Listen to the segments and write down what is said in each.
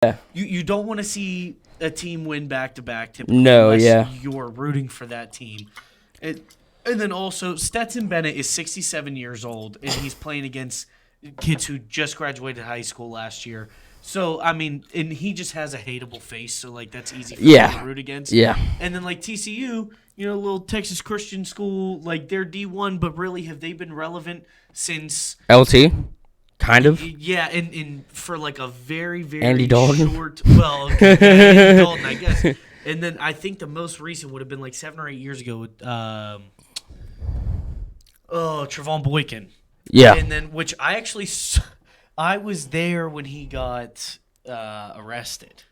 Yeah. You don't want to see a team win back-to-back typically unless you're rooting for that team. And then also, Stetson Bennett is 67 years old, and he's playing against kids who just graduated high school last year. So, I mean, and he just has a hateable face, so, like, that's easy for me to root against. Yeah. And then, like, TCU, little Texas Christian school, like, they're D1, but really, have they been relevant since LT? Kind of. Yeah, and for like a very, very Andy Dalton? short. Well, Andy Dalton, I guess. And then I think the most recent would have been like 7 or 8 years ago with Trevon Boykin. Yeah. And then, which I was there when he got arrested.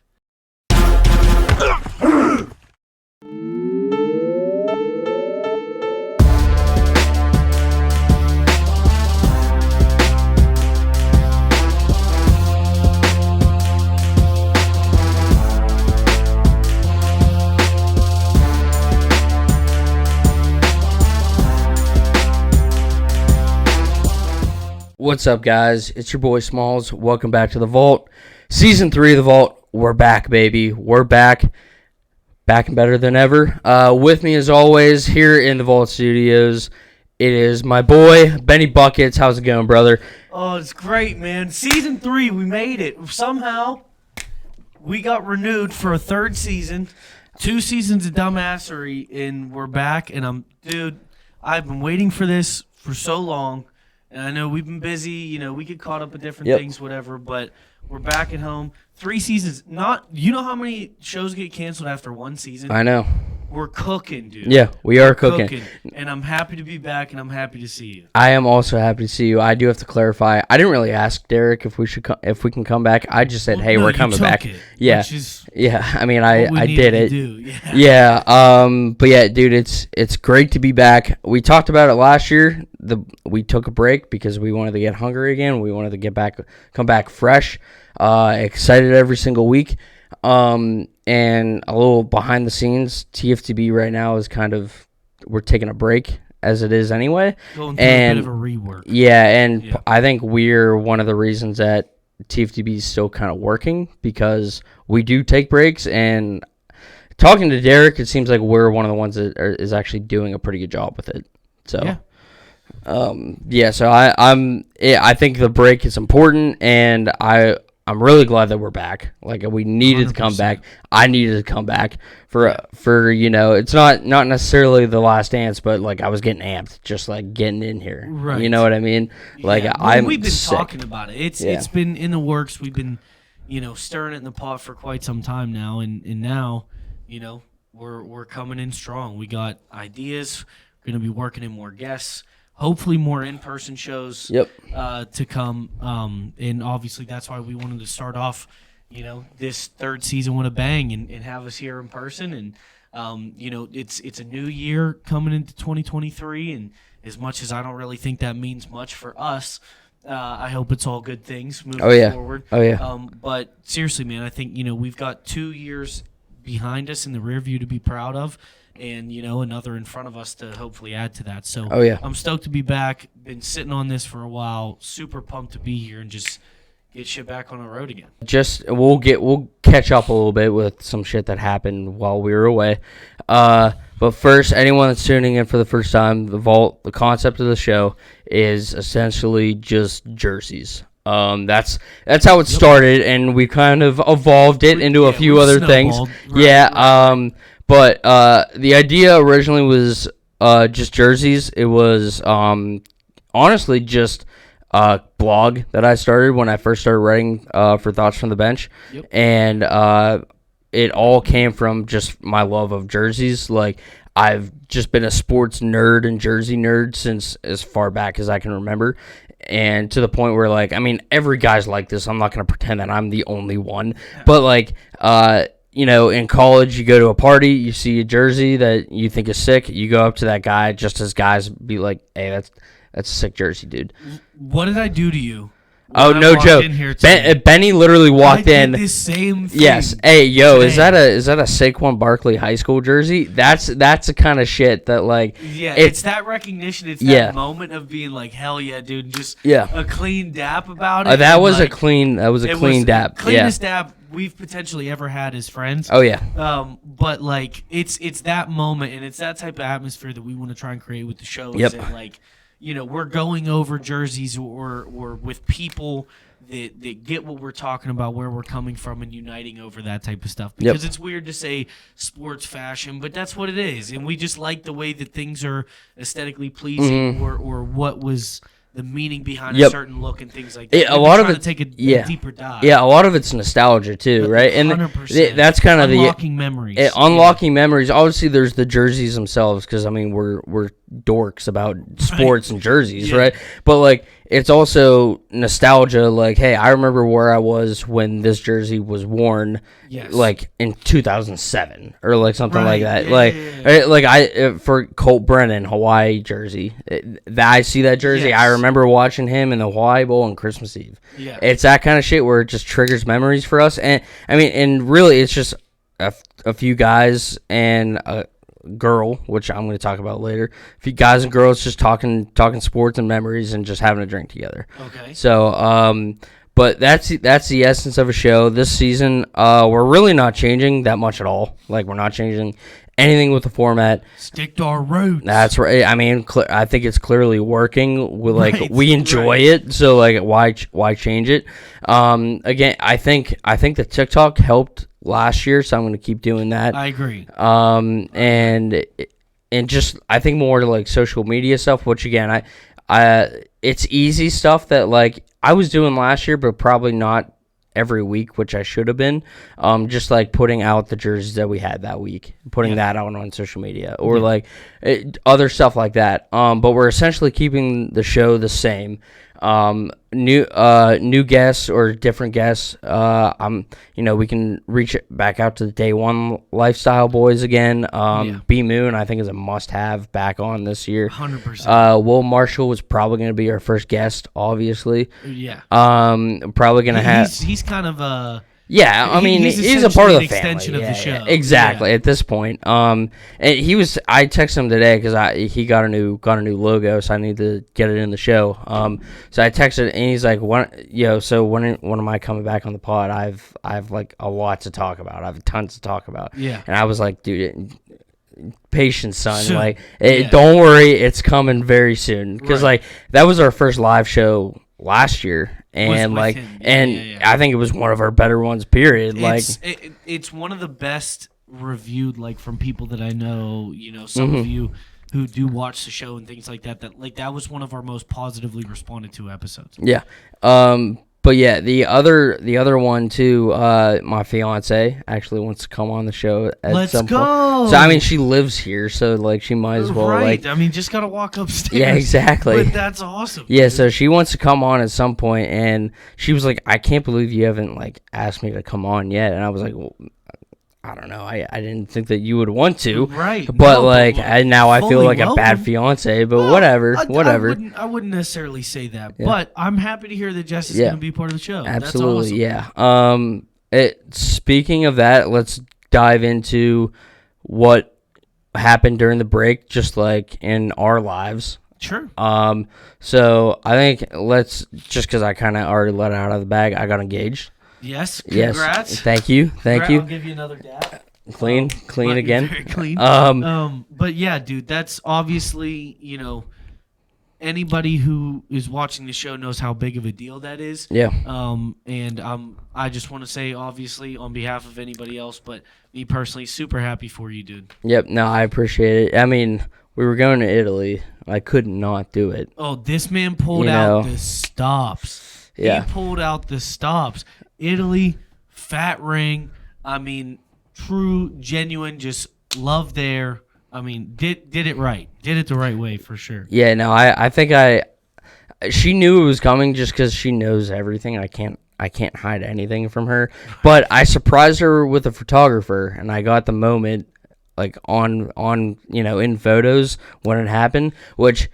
What's up, guys? It's your boy Smalls. Welcome back to the Vault. Season 3 of the Vault. We're back, baby. We're back. Back and better than ever. With me, as always, here in the Vault Studios, it is my boy, Benny Buckets. How's it going, brother? Oh, it's great, man. Season 3, we made it. Somehow, we got renewed for a third season. 2 seasons of dumbassery, and we're back. And I've been waiting for this for so long. And I know we've been busy, we get caught up with different things, whatever, but we're back at home. 3 seasons. You know how many shows get canceled after 1 season? I know. We're cooking, dude. Yeah, we are cooking. And I'm happy to be back, and I'm happy to see you. I am also happy to see you. I do have to clarify. I didn't really ask Derek if we can come back. I just said, we're coming back. Yeah. I mean, I did it. Yeah. But yeah, dude, it's great to be back. We talked about it last year. We took a break because we wanted to get hungry again. We wanted to come back fresh, excited every single week. And a little behind the scenes, TFTB right now is we're taking a break as it is anyway. Going through a bit of a rework. Yeah, and I think we're one of the reasons that TFTB is still kind of working because we do take breaks. And talking to Derek, it seems like we're one of the ones that is actually doing a pretty good job with it. So, so I think the break is important, and I'm really glad that we're back. Like, we needed 100%. To come back. I needed to come back for it's not necessarily the last dance, but like I was getting amped, just like getting in here. Right. You know what I mean? Like we've been talking about it. It's been in the works. We've been, stirring it in the pot for quite some time now, and now, we're coming in strong. We got ideas. We're gonna be working in more guests. Hopefully more in-person shows to come. And obviously that's why we wanted to start off, this third season with a bang and have us here in person. And, it's a new year coming into 2023. And as much as I don't really think that means much for us, I hope it's all good things moving forward. Oh, yeah. But seriously, man, I think, we've got 2 years behind us in the rear view to be proud of. And, another in front of us to hopefully add to that. So I'm stoked to be back. Been sitting on this for a while. Super pumped to be here and just get shit back on the road again. We'll catch up a little bit with some shit that happened while we were away. But first, anyone that's tuning in for the first time, the Vault, the concept of the show is essentially just jerseys. That's how it started, and we kind of evolved it into a few other things. Right. But the idea originally was just jerseys. It was honestly just a blog that I started when I first started writing for Thoughts from the Bench. Yep. And it all came from just my love of jerseys. Like, I've just been a sports nerd and jersey nerd since as far back as I can remember. And to the point where, like, I mean, every guy's like this. I'm not going to pretend that I'm the only one. But, like, in college, you go to a party, you see a jersey that you think is sick, you go up to that guy, just as guys be like, hey, that's a sick jersey, dude. What did I do to you? Oh, no joke. Benny literally walked in. I did the same thing. Yes. Hey, yo, is that a Saquon Barkley high school jersey? That's the kind of shit that, like. Yeah, it's that recognition. It's that moment of being like, hell yeah, dude. Just a clean dap about it. That was a clean dap. Cleanest dap we've potentially ever had as friends. Oh yeah. But like it's that moment, and it's that type of atmosphere that we want to try and create with the show. Yep. Is that, like, we're going over jerseys or with people that get what we're talking about, where we're coming from, and uniting over that type of stuff. Because it's weird to say sports fashion, but that's what it is. And we just like the way that things are aesthetically pleasing, or what was the meaning behind a certain look and things like that. A lot of it, take a deeper dive. Yeah, a lot of it's nostalgia too, right? And 100%. That's kind of unlocking memories. Unlocking memories. Obviously, there's the jerseys themselves, because I mean we're dorks about sports and jerseys, right? But like, it's also nostalgia. Like, hey, I remember where I was when this jersey was worn, like in 2007 or like something like that. For Colt Brennan Hawaii jersey, I see that jersey. I remember watching him in the Hawaii Bowl on Christmas Eve. Yeah, it's that kind of shit where it just triggers memories for us. And I mean, and really, it's just a few guys and a girl, which I'm going to talk about later. A few guys and girls just talking sports and memories and just having a drink together. Okay. So, but that's the essence of a show. This season, we're really not changing that much at all. Like, we're not changing anything with the format. Stick to our roots. That's right. I mean, I think it's clearly working. We enjoy it. So like, why change it? Again, I think the TikTok helped last year, so I'm going to keep doing that. I agree. And just, I think more to like social media stuff, which again, it's easy stuff that like I was doing last year, but probably not every week, which I should have been. Just like putting out the jerseys that we had that week, putting that out on social media, or like other stuff like that. But we're essentially keeping the show the same. New guests or different guests. We can reach back out to the Day One Lifestyle boys again. B Moon, I think, is a must-have back on this year. 100%. Will Marshall was probably going to be our first guest, obviously. Yeah. Probably going to have. He's kind of a. Yeah, I mean, he's a part of the family. Extension of the show. Yeah, exactly. At this point, and I texted him today because he got a new logo, so I need to get it in the show. So I texted, and he's like, so when am I coming back on the pod? I've like a lot to talk about. I have tons to talk about. Yeah. And I was like, dude, patience, son. Soon. Don't worry, it's coming very soon. Because like, that was our first live show last year. And like, I think it was one of our better ones. Period. It's one of the best reviewed, like, from people that I know. Some of you who do watch the show and things like that. That was one of our most positively responded to episodes. Yeah. But yeah, the other one too. My fiance actually wants to come on the show at some point. So I mean, she lives here, so like she might as well. Right. I mean, just gotta walk upstairs. Yeah, exactly. But that's awesome. Yeah. Dude. So she wants to come on at some point, and she was like, "I can't believe you haven't like asked me to come on yet." And I was like, well, I don't know. I didn't think that you would want to. Right. But now I feel like a bad fiance. But whatever. I wouldn't necessarily say that. Yeah. But I'm happy to hear that Jess is going to be part of the show. Absolutely. That's awesome. Yeah. Speaking of that, let's dive into what happened during the break, just like in our lives. Sure. So I think let's just because I kind of already let it out of the bag. I got engaged. Yes, congrats. Yes, thank you. I'll give you another dab. Clean again. Very clean. But yeah, dude, that's obviously, anybody who is watching the show knows how big of a deal that is. Yeah. And I just want to say, obviously, on behalf of anybody else, but me personally, super happy for you, dude. Yep. No, I appreciate it. I mean, we were going to Italy. I could not do it. Oh, this man pulled out the stops. Yeah. He pulled out the stops. Italy, fat ring. I mean, true, genuine, just love there. I mean, did it right. Did it the right way for sure. Yeah, no, I think she knew it was coming just because she knows everything. I can't hide anything from her. But I surprised her with a photographer, and I got the moment like on in photos when it happened, which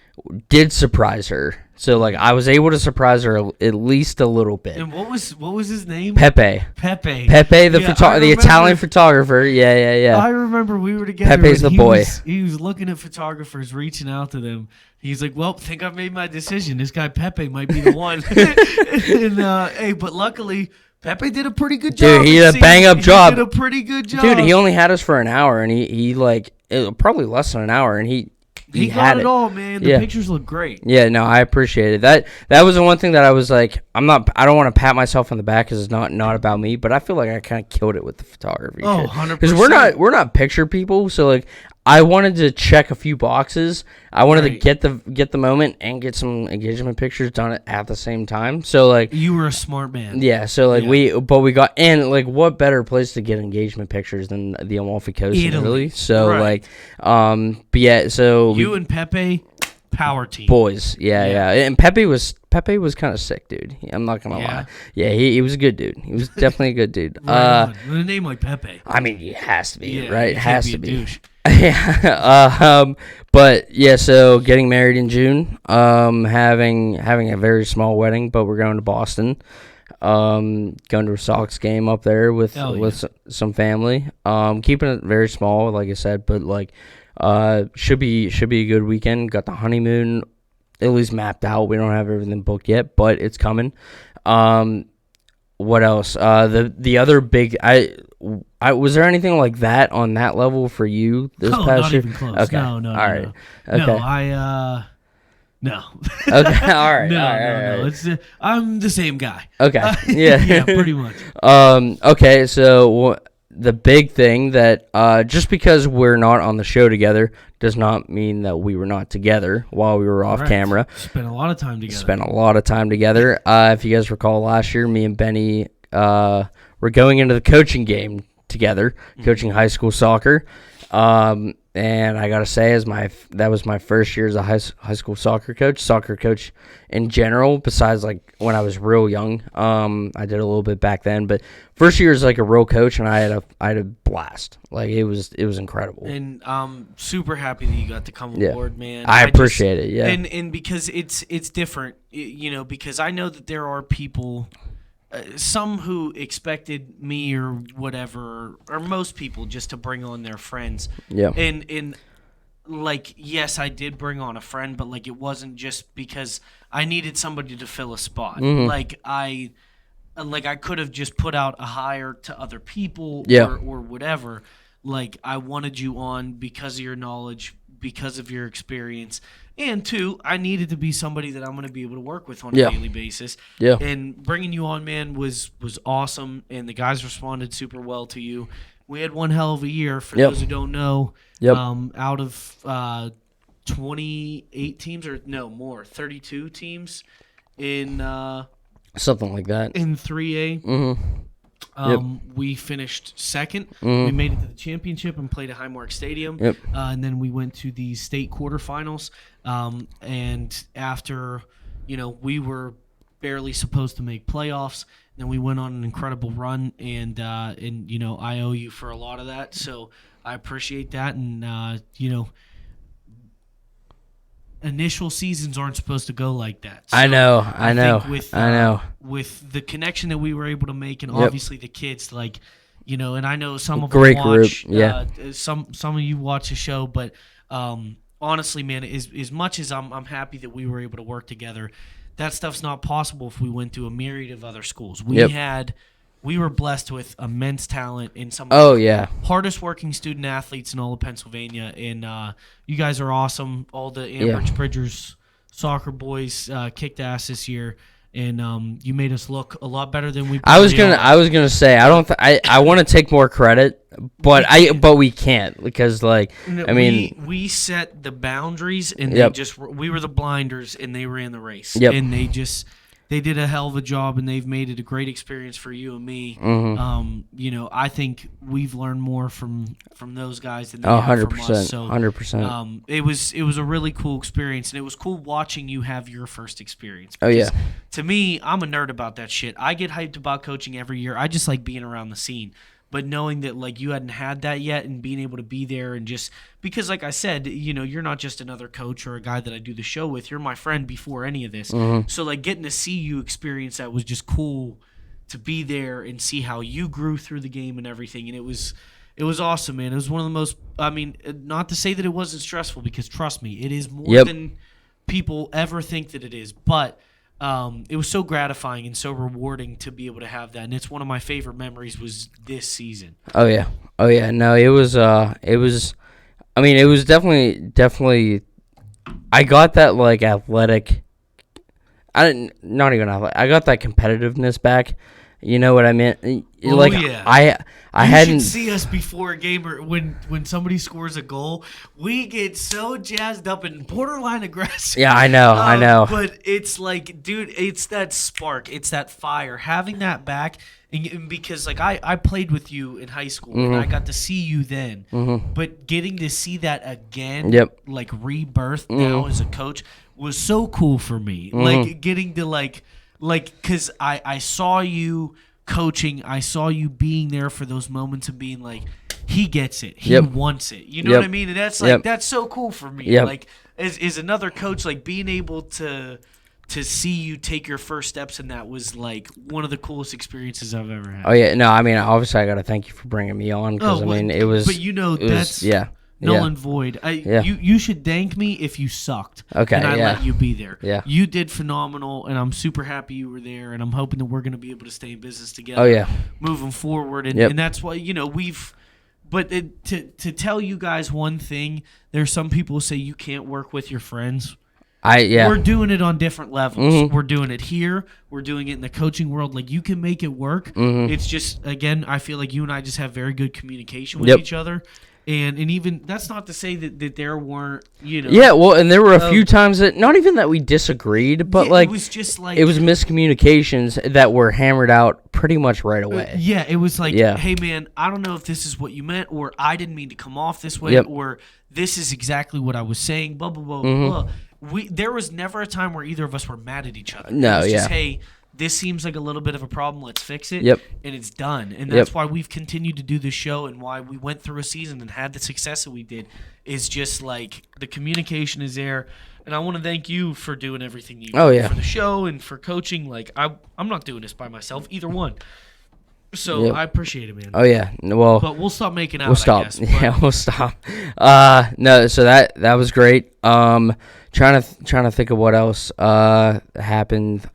did surprise her. So like I was able to surprise her at least a little bit. And what was his name? Pepe, the Italian photographer. Yeah. I remember we were together. Pepe's the boy. He was looking at photographers, reaching out to them. He's like, "Well, think I've made my decision. This guy Pepe might be the one." And but luckily, Pepe did a pretty good job. Dude, he did a bang-up job. He did a pretty good job. Dude, he only had us for an hour, and he probably less than an hour, and he got it all, man. The pictures look great. Yeah, no, I appreciate it. That was the one thing that I was like, I don't want to pat myself on the back because it's not about me, but I feel like I kind of killed it with the photography. Oh, 100%. Because we're not picture people, so like I wanted to check a few boxes. I wanted to get the moment and get some engagement pictures done at the same time. So like you were a smart man. Yeah. So like we got, and like what better place to get engagement pictures than the Amalfi Coast, Italy? So like, but yeah. So you and Pepe, power team boys. Yeah. And Pepe was kind of sick, dude. I'm not gonna lie. Yeah, he was a good dude. He was definitely a good dude. With a name like Pepe. I mean, he has to be, right? Has to be. Yeah. But yeah, so getting married in June, having a very small wedding, but we're going to Boston, going to a Sox game up there with some family, keeping it very small, like I said, but like, should be a good weekend. Got the honeymoon at least mapped out. We don't have everything booked yet, but it's coming. What else? The other big, I was there anything like that on that level for you this past year? Not even close. Okay. No. All right. Okay. No, no. Okay. All right. No. It's I'm the same guy. Okay. Yeah. Yeah, pretty much. Okay. So the big thing that just because we're not on the show together does not mean that we were not together while we were off camera. Spent a lot of time together. If you guys recall last year, me and Benny were going into the coaching game together, coaching high school soccer. And I gotta say, that was my first year as a high school soccer coach in general. Besides, like when I was real young, I did a little bit back then. But first year as like a real coach, and I had a blast. Like it was incredible. And I'm super happy that you got to come aboard, man. I appreciate it. Yeah, and because it's different, because I know that there are people. Some who expected me or whatever, or most people, just to bring on their friends. Yeah. And like, yes, I did bring on a friend, but like it wasn't just because I needed somebody to fill a spot. Mm-hmm. Like I could have just put out a hire to other people or whatever. Like I wanted you on because of your knowledge, because of your experience. And two, I needed to be somebody that I'm going to be able to work with on a daily basis. Yeah. And bringing you on, man, was awesome. And the guys responded super well to you. We had one hell of a year. For those who don't know, out of 28 teams, or no more, 32 teams in something like that in 3A. Mm-hmm. We finished second. Mm-hmm. We made it to the championship and played at Highmark Stadium. Yep. And then we went to the state quarterfinals. And after, we were barely supposed to make playoffs, then we went on an incredible run. And I owe you for a lot of that. So I appreciate that. And, initial seasons aren't supposed to go like that. So I know. With the connection that we were able to make, and obviously the kids, like, and I know some of them watch. Group. Yeah. Some of you watch the show, but honestly, man, as much as I'm happy that we were able to work together, that stuff's not possible if we went to a myriad of other schools. We were blessed with immense talent in some of the hardest working student athletes in all of Pennsylvania. And you guys are awesome. All the Ambridge Bridgers soccer boys kicked ass this year. And you made us look a lot better than we. I was gonna say I want to take more credit, but we can't because we set the boundaries and we were the blinders and they ran the race and they did a hell of a job, and they've made it a great experience for you and me. Mm-hmm. I think we've learned more from those guys than they have from us. So, 100%. It was a really cool experience, and it was cool watching you have your first experience. To me, I'm a nerd about that shit. I get hyped about coaching every year. I just like being around the scene. But knowing that, like, you hadn't had that yet and being able to be there and just – because, like I said, you're not just another coach or a guy that I do the show with. You're my friend before any of this. Mm-hmm. So, like, getting to see you experience that was just cool to be there and see how you grew through the game and everything. And it was awesome, man. It was one of the most – I mean, not to say that it wasn't stressful because, trust me, it is more than people ever think that it is. But it was so gratifying and so rewarding to be able to have that. And it's one of my favorite memories was this season. Oh yeah. No, it was I mean, it was definitely I got that like athletic. Not even athletic. I got that competitiveness back. You know what I meant? Like, yeah. I you hadn't should see us before a game or when somebody scores a goal. We get so jazzed up and borderline aggressive. Yeah, I know. But it's like, dude, it's that spark. It's that fire. Having that back, and because like I played with you in high school, and I got to see you then. But getting to see that again, like rebirth now as a coach, was so cool for me. Like getting to like because I saw you coaching, I saw you being there for those moments of being like, he gets it, he wants it, you know what I mean? And that's like that's so cool for me. Like as another coach, like being able to see you take your first steps in that was like one of the coolest experiences I've ever had. Oh yeah, no, I mean obviously I got to thank you for bringing me on because I mean it was. But you know that's null and void. You should thank me if you sucked. Okay, and I let you be there. Yeah, you did phenomenal, and I'm super happy you were there. And I'm hoping that we're going to be able to stay in business together. Oh yeah, moving forward, and that's why we've. But to tell you guys one thing, there's some people who say you can't work with your friends. We're doing it on different levels. We're doing it here. We're doing it in the coaching world. Like you can make it work. It's just again, I feel like you and I just have very good communication with each other. And even that's not to say that there weren't, Yeah, well, and there were a few times that not even that we disagreed, but like it was just like it was miscommunications that were hammered out pretty much right away. It was like, hey man, I don't know if this is what you meant, or I didn't mean to come off this way, or this is exactly what I was saying. Blah blah blah blah. There was never a time where either of us were mad at each other. No, it was just, hey, this seems like a little bit of a problem. Let's fix it. And it's done. And that's why we've continued to do this show and why we went through a season and had the success that we did is just like the communication is there. And I want to thank you for doing everything you do for the show and for coaching. Like I'm not doing this by myself, either one. So I appreciate it, man. Oh yeah, well, but we'll stop making out. We'll stop. I guess, yeah, we'll stop. No, so that was great. Trying to think of what else happened.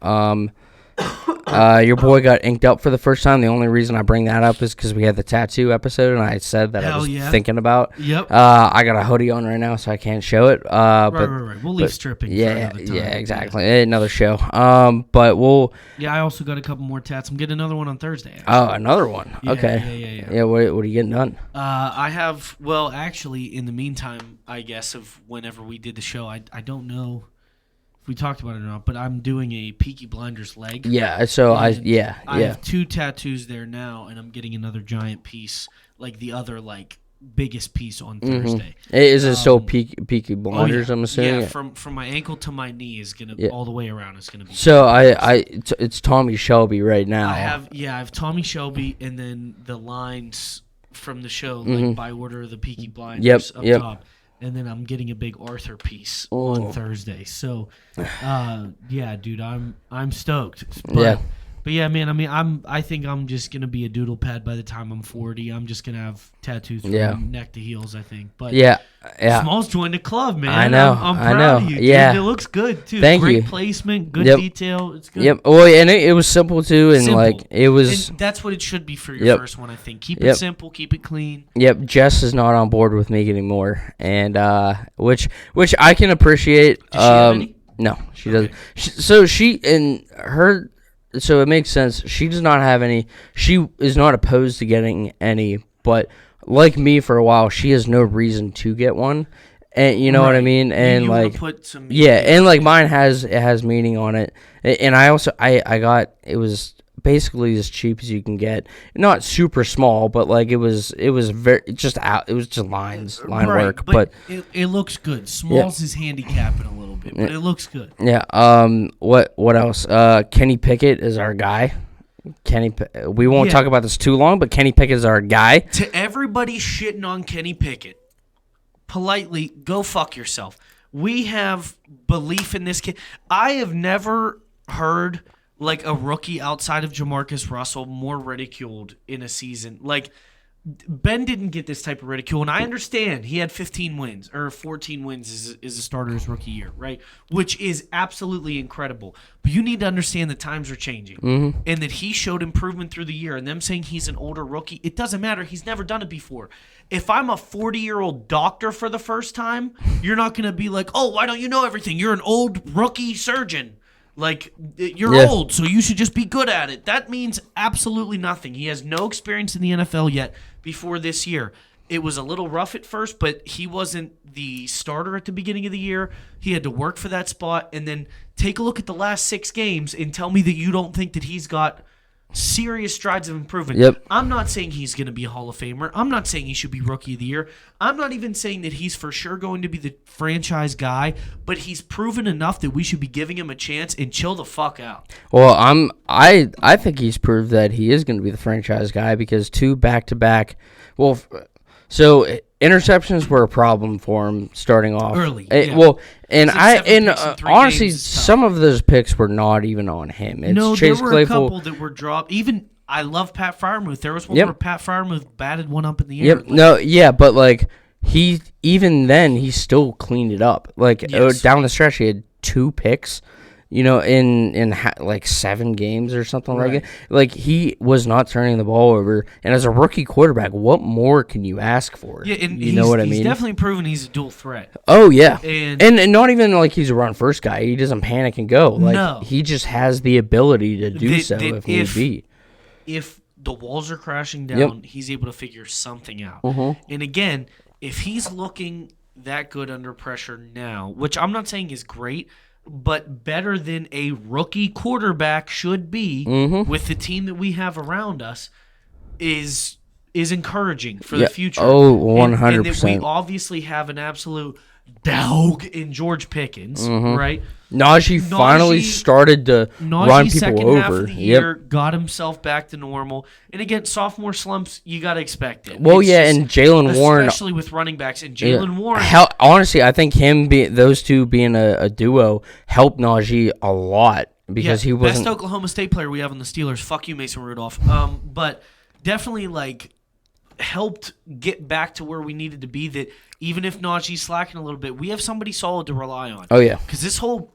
Your boy got inked up for the first time. The only reason I bring that up is because we had the tattoo episode, and I said that I was thinking about. I got a hoodie on right now, so I can't show it. Right. We'll leave stripping. Yeah, for another time. Exactly. Another show. But we'll. Yeah, I also got a couple more tats. I'm getting another one on Thursday. Actually. Oh, another one. Okay. Yeah. What are you getting done? I have. Well, actually, in the meantime, I guess of whenever we did the show, I don't know. We talked about it or not, but I'm doing a Peaky Blinders leg. Yeah, so I have 2 tattoos there now, and I'm getting another giant piece, like the other biggest piece on Thursday. Is it still Peaky Blinders? I'm assuming. Yeah, from my ankle to my knee is gonna all the way around is gonna be. So it's Tommy Shelby right now. I have Tommy Shelby, and then the lines from the show like by order of the Peaky Blinders up top. And then I'm getting a big Arthur piece on Thursday. So, dude, I'm stoked. But yeah, man. I mean, I think I'm just gonna be a doodle pad by the time I'm 40. I'm just gonna have tattoos from neck to heels. I think. But Smalls joined the club, man. I know. I'm proud of you. Yeah, dude. It looks good too. Thank Great you. placement, good detail. It's good. Yep. Oh, and it was simple too, and it was. And that's what it should be for your first one. I think. Keep it simple. Keep it clean. Yep. Jess is not on board with me getting more, and which I can appreciate. Does she have any? No, she doesn't. So it makes sense. She does not have any. She is not opposed to getting any, but like me for a while, she has no reason to get one. And you know what I mean? And you like put some and like mine has meaning on it. And I also I got it was basically as cheap as you can get. Not super small, but like it was very just line work. But it looks good. Smalls is handicapping a little bit, but it looks good. Yeah. What else? Kenny Pickett is our guy. We won't talk about this too long, but Kenny Pickett is our guy. To everybody shitting on Kenny Pickett, politely go fuck yourself. We have belief in this kid. I have never heard like a rookie outside of Jamarcus Russell more ridiculed in a season. Like Ben didn't get this type of ridicule, and I understand he had 15 wins or 14 wins as a starter his rookie year, right? Which is absolutely incredible. But you need to understand that times are changing and that he showed improvement through the year. And them saying he's an older rookie, it doesn't matter. He's never done it before. If I'm a 40-year-old doctor for the first time, you're not going to be like, oh, why don't you know everything? You're an old rookie surgeon. Like, you're old, so you should just be good at it. That means absolutely nothing. He has no experience in the NFL yet before this year. It was a little rough at first, but he wasn't the starter at the beginning of the year. He had to work for that spot. And then take a look at the last 6 games and tell me that you don't think that he's got serious strides of improvement. Yep. I'm not saying he's going to be a Hall of Famer. I'm not saying he should be Rookie of the Year. I'm not even saying that he's for sure going to be the franchise guy, but he's proven enough that we should be giving him a chance and chill the fuck out. Well, I think he's proved that he is going to be the franchise guy because 2 back-to-back. Well, so interceptions were a problem for him starting off early. Well, honestly, some of those picks were not even on him. It's Chase there were Claypool. A couple that were dropped. Even I love Pat Freiermuth. There was one where Pat Freiermuth batted one up in the air. But like he still cleaned it up. Like down the stretch, he had 2 picks. In like 7 games or something like that. Like, he was not turning the ball over. And as a rookie quarterback, what more can you ask for? Yeah, and you know what I mean? He's definitely proven he's a dual threat. Oh, yeah. And not even like he's a run-first guy. He doesn't panic and go. Like, he just has the ability to do so if need be. If the walls are crashing down, he's able to figure something out. And again, if he's looking that good under pressure now, which I'm not saying is great, but better than a rookie quarterback should be with the team that we have around us, is encouraging for the future. Oh, 100%. And that we obviously have an absolute dog in George Pickens, right? Najee finally started to run people second over. Half of the year, got himself back to normal. And again, sophomore slumps, you got to expect it. Well, and Jaylen Warren, especially with running backs, and Jaylen Warren. Honestly, I think those two being a duo helped Najee a lot because he wasn't best Oklahoma State player we have on the Steelers. Fuck you, Mason Rudolph. But definitely helped get back to where we needed to be. That even if Najee's slacking a little bit, we have somebody solid to rely on. Oh yeah, because this whole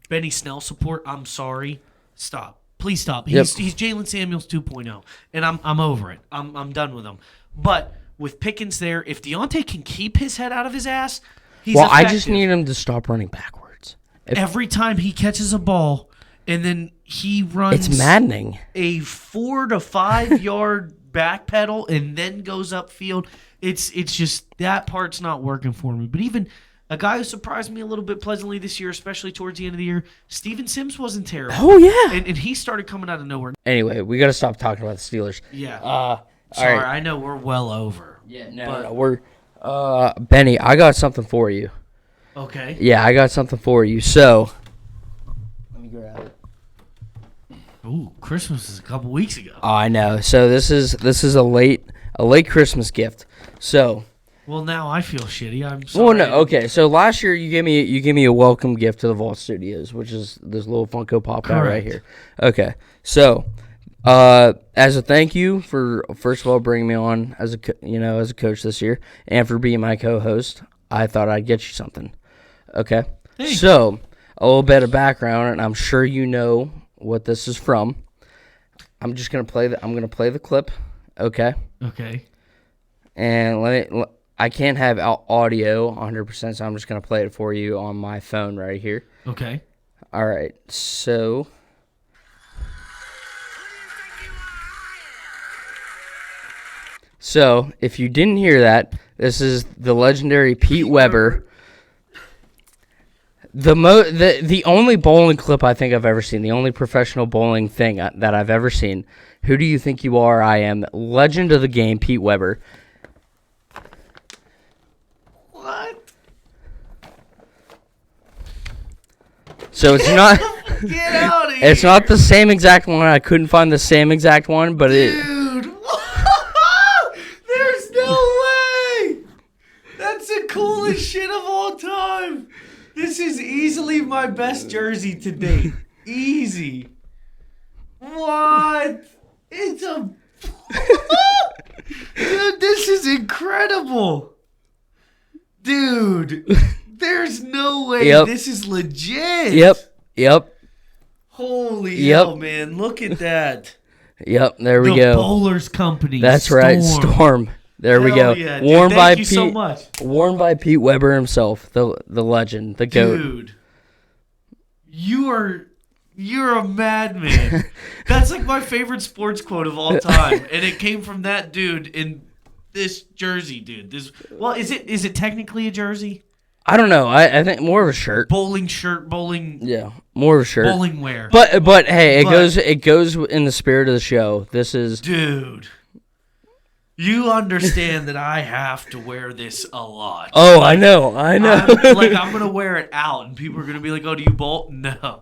Benny Snell support, I'm sorry, stop. Please stop. He's Jalen Samuels 2.0, and I'm over it. I'm done with him. But with Pickens there, if Deontay can keep his head out of his ass, he's effective. I just need him to stop running backwards. Every time he catches a ball, and then he runs, it's maddening. A 4 to 5 yard back pedal, and then goes upfield. It's just that part's not working for me. But even a guy who surprised me a little bit pleasantly this year, especially towards the end of the year, Steven Sims wasn't terrible. Oh, yeah. And he started coming out of nowhere. Anyway, we got to stop talking about the Steelers. Yeah. Sorry, I know we're well over. Yeah, no, we're Benny, I got something for you. Okay. Yeah, I got something for you. So, let me grab it. Ooh, Christmas is a couple weeks ago. Oh, I know. So this is a late Christmas gift. So, well, now I feel shitty. I'm sorry. Well, no, okay. So last year you gave me a welcome gift to the Vault Studios, which is this little Funko Pop out right here. Okay. So, as a thank you for first of all bringing me on as a coach this year and for being my co-host, I thought I'd get you something. Okay. Thanks. So, a little bit of background, and I'm sure you know what this is from. I'm just gonna play the clip. Okay. Okay. And I can't have audio 100%, so I'm just gonna play it for you on my phone right here. Okay. All right. So. So, if you didn't hear that, this is the legendary Pete Weber. The only bowling clip I think I've ever seen, the only professional bowling thing that I've ever seen. Who do you think you are? I am legend of the game, Pete Weber. What? So it's not. Get out of here! It's not the same exact one. I couldn't find the same exact one, but Dude, there's no way. That's the coolest shit of all time. This is easily my best jersey to date. Easy. What? It's a... Dude, incredible. Dude, there's no way this is legit. Yep. Holy hell, man. Look at that. Yep, there we go. The Bowlers Company. That's right, Storm. There we go. Yeah, dude, thank you so much. Worn by Pete Weber himself, the legend, the GOAT. Dude, you're a madman. That's like my favorite sports quote of all time, and it came from that dude in this jersey, dude. Is it technically a jersey? I don't know. I think more of a shirt. Bowling shirt, bowling. Yeah, more of a shirt. Bowling wear. But hey, it goes in the spirit of the show. This is dude. You understand that I have to wear this a lot. Oh, I know. I'm going to wear it out, and people are going to be like, oh, do you bowl? No.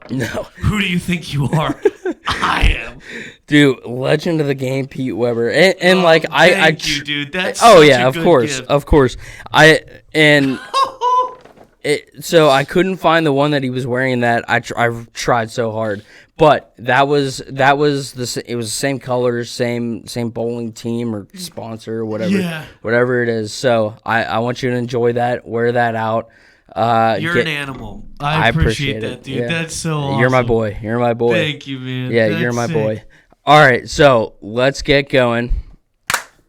Who do you think you are? I am. Dude, legend of the game, Pete Weber. And thank you, dude. That's such a good gift. Of course. So I couldn't find the one that he was wearing that. I tried so hard. But it was the same colors, same bowling team or sponsor or whatever it is. So I want you to enjoy that, wear that out. You're an animal. I appreciate that, dude. Yeah. That's so awesome. You're my boy. Thank you, man. Yeah, you're my boy. All right, so let's get going.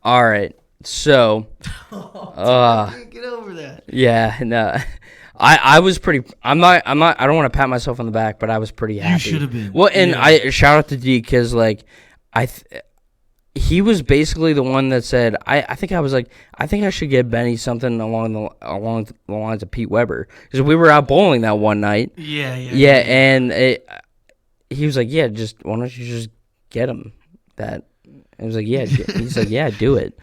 All right, so I can't get over that. Yeah, no. I was pretty. I don't want to pat myself on the back, but I was pretty happy. You should have been. Well, and I shout out to D because he was basically the one that said I think I should get Benny something along the lines of Pete Weber because we were out bowling that one night. Yeah. And he was like, yeah, why don't you just get him that. I was like, yeah. He's like, yeah, do it.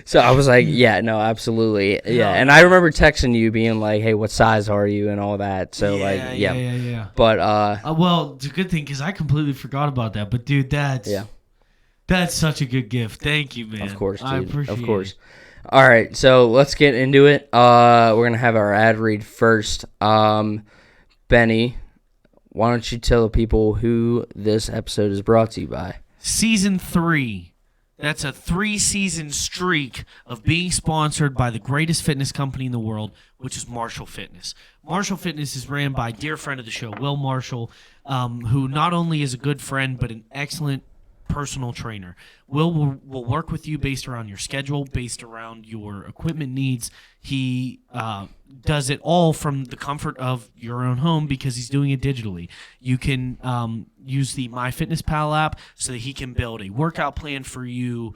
So I was like, yeah, no, absolutely. Yeah. And I remember texting you being like, hey, what size are you and all that. So yeah. But well, it's a good thing because I completely forgot about that. But dude, that's such a good gift. Thank you, man. Of course, dude. I appreciate it. All right, so let's get into it. We're gonna have our ad read first. Benny, why don't you tell the people who this episode is brought to you by? Season 3. That's a 3-season streak of being sponsored by the greatest fitness company in the world, which is Marshall Fitness. Marshall Fitness is ran by a dear friend of the show, Will Marshall, who not only is a good friend, but an excellent personal trainer. Will work with you based around your schedule, based around your equipment needs. He does it all from the comfort of your own home because he's doing it digitally. You can use the MyFitnessPal app so that he can build a workout plan for you.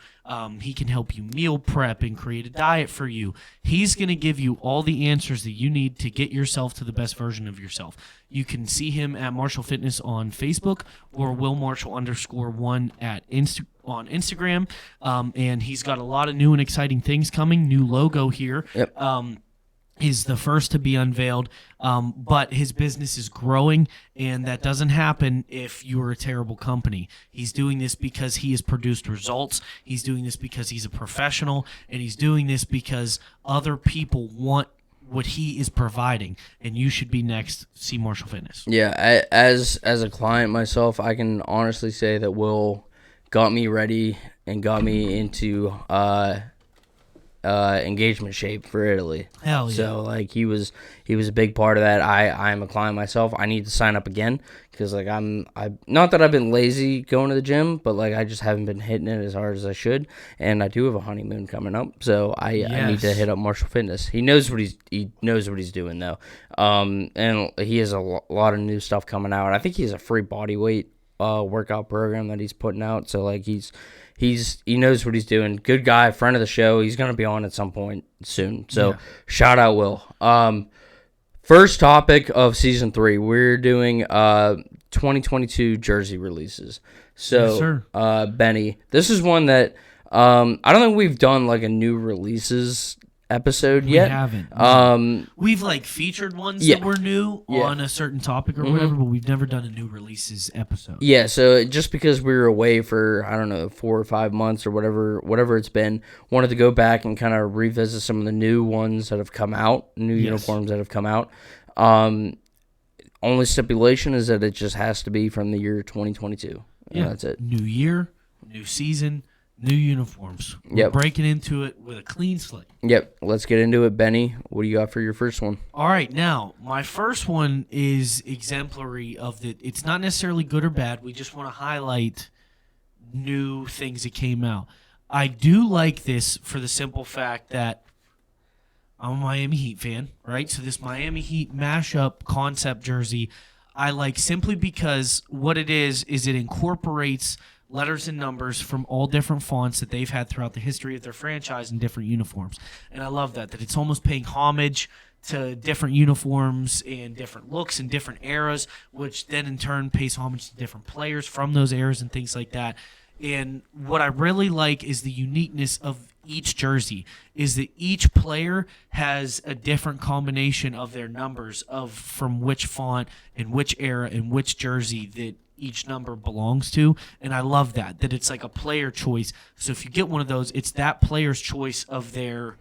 He can help you meal prep and create a diet for you. He's going to give you all the answers that you need to get yourself to the best version of yourself. You can see him at Marshall Fitness on Facebook or willmarshall_1 on Instagram. And he's got a lot of new and exciting things coming. New logo here. Yep. Is the first to be unveiled, but his business is growing, and that doesn't happen if you're a terrible company. He's doing this because he has produced results. He's doing this because he's a professional, and he's doing this because other people want what he is providing, and you should be next. See Marshall Fitness. Yeah, as a client myself, I can honestly say that Will got me ready and got me into engagement shape for Italy. Hell yeah. So he was a big part of that. I'm a client myself. I need to sign up again because I'm not that I've been lazy going to the gym, but I just haven't been hitting it as hard as I should. And I do have a honeymoon coming up, so I need to hit up Marshall Fitness. He knows what he's doing though. And he has a lot of new stuff coming out. I think he has a free body weight workout program that he's putting out. So he knows what he's doing. Good guy, friend of the show. He's going to be on at some point soon. So shout out Will. First topic of season 3, we're doing 2022 jersey releases. So yes, Benny, this is one that I don't think we've done a new releases episode yet. We haven't. We've featured ones that were new on a certain topic or whatever, but we've never done a new releases episode. Yeah, so just because we were away for 4 or 5 months or whatever it's been, wanted to go back and kind of revisit some of the new ones that have come out, uniforms that have come out. Only stipulation is that it just has to be from the year 2022. Yeah, that's it. New year, new season, New uniforms. We're breaking into it with a clean slate. Yep. Let's get into it, Benny. What do you got for your first one? All right. Now, my first one is exemplary of the. It's not necessarily good or bad. We just want to highlight new things that came out. I do like this for the simple fact that I'm a Miami Heat fan, right? So this Miami Heat mashup concept jersey, I like simply because what it is it incorporates letters and numbers from all different fonts that they've had throughout the history of their franchise in different uniforms. And I love that it's almost paying homage to different uniforms and different looks and different eras, which then in turn pays homage to different players from those eras and things like that. And what I really like is the uniqueness of each jersey, is that each player has a different combination of their numbers of from which font and which era and which jersey that each number belongs to. And I love that it's like a player choice. So if you get one of those, it's that player's choice of their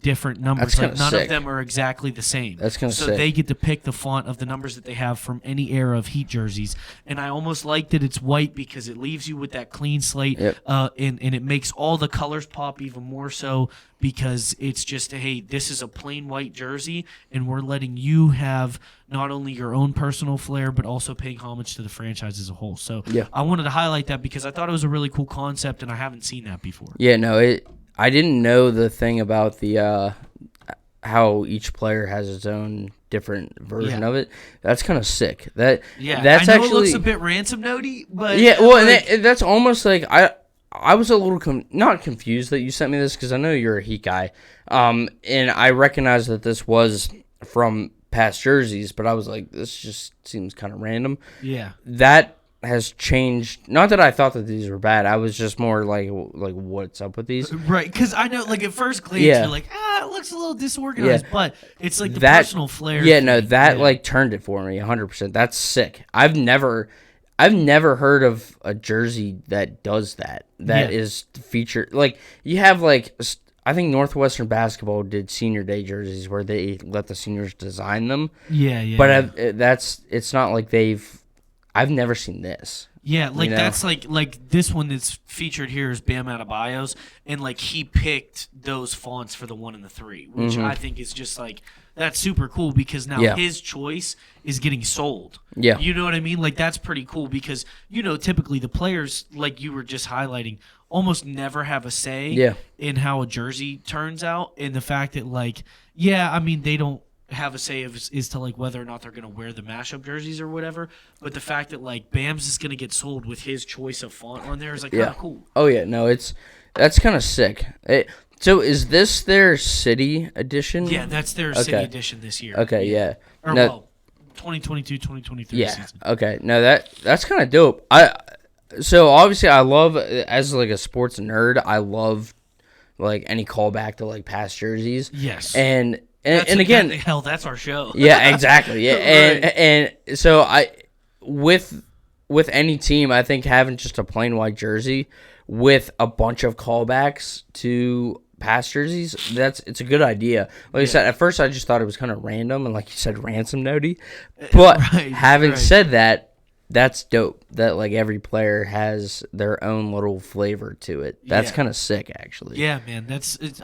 different numbers. Like none of them are exactly the same. That's kind of sick. So they get to pick the font of the numbers that they have from any era of Heat jerseys. And I almost like that it's white because it leaves you with that clean slate. Yep. And it makes all the colors pop even more so because it's just, hey, this is a plain white jersey and we're letting you have not only your own personal flair but also paying homage to the franchise as a whole. So I wanted to highlight that because I thought it was a really cool concept and I haven't seen that before. Yeah, no, I didn't know the thing about the how each player has its own different version of it. That's kind of sick. That's I know actually it looks a bit ransom notey, but that's almost like I was a little not confused that you sent me this because I know you're a Heat guy, and I recognize that this was from past jerseys, but I was like, this just seems kind of random. Yeah, that has changed. Not that I thought that these were bad. I was just more like what's up with these? Right, because I know, like, at first glance, you're like, it looks a little disorganized, but it's like the personal flair. Yeah, no, that like turned it for me 100%. That's sick. I've never heard of a jersey that does that. That is featured. Like, you have, like, I think Northwestern basketball did senior day jerseys where they let the seniors design them. Yeah. But it's not like I've never seen this. Yeah, like that's like this one that's featured here is Bam Adebayo's, and like he picked those fonts for the 1 and the 3, which I think is just like that's super cool because now his choice is getting sold. Yeah, you know what I mean? Like that's pretty cool because typically the players, like you were just highlighting, almost never have a say in how a jersey turns out, and the fact that I mean they don't have a say is to like whether or not they're going to wear the mashup jerseys or whatever, but the fact that like Bam's is going to get sold with his choice of font on there is like kind of cool. Oh yeah, no, that's kind of sick. So is this their city edition? Yeah, that's their city edition this year. Okay, yeah. Or no, 2022-2023 season. Okay. No, that's kind of dope. So obviously I love, as like a sports nerd, I love like any callback to like past jerseys. Yes. And again, hell, that's our show. Yeah, exactly. Yeah, Right. and so with any team, I think having just a plain white jersey with a bunch of callbacks to past jerseys, it's a good idea. Like I said, at first I just thought it was kind of random and like you said, ransom notey. But having said that, that's dope. That like every player has their own little flavor to it. That's kind of sick, actually. Yeah, man.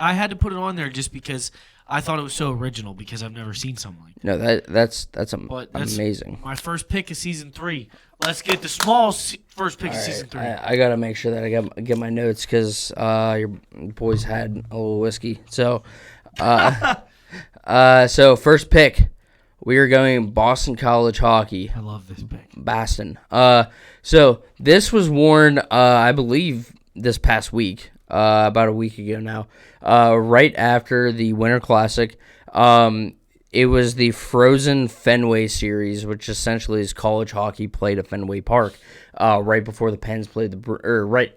I had to put it on there just because I thought it was so original because I've never seen something like that. No, that's amazing. My first pick is season 3. Let's get the small first pick of season 3. I gotta make sure that I get my notes because your boys had a little whiskey. So, so first pick, we are going Boston College hockey. I love this pick. Boston. So this was worn, I believe, this past week. About a week ago now, right after the Winter Classic. It was the Frozen Fenway series, which essentially is college hockey played at Fenway Park, right before the Pens played right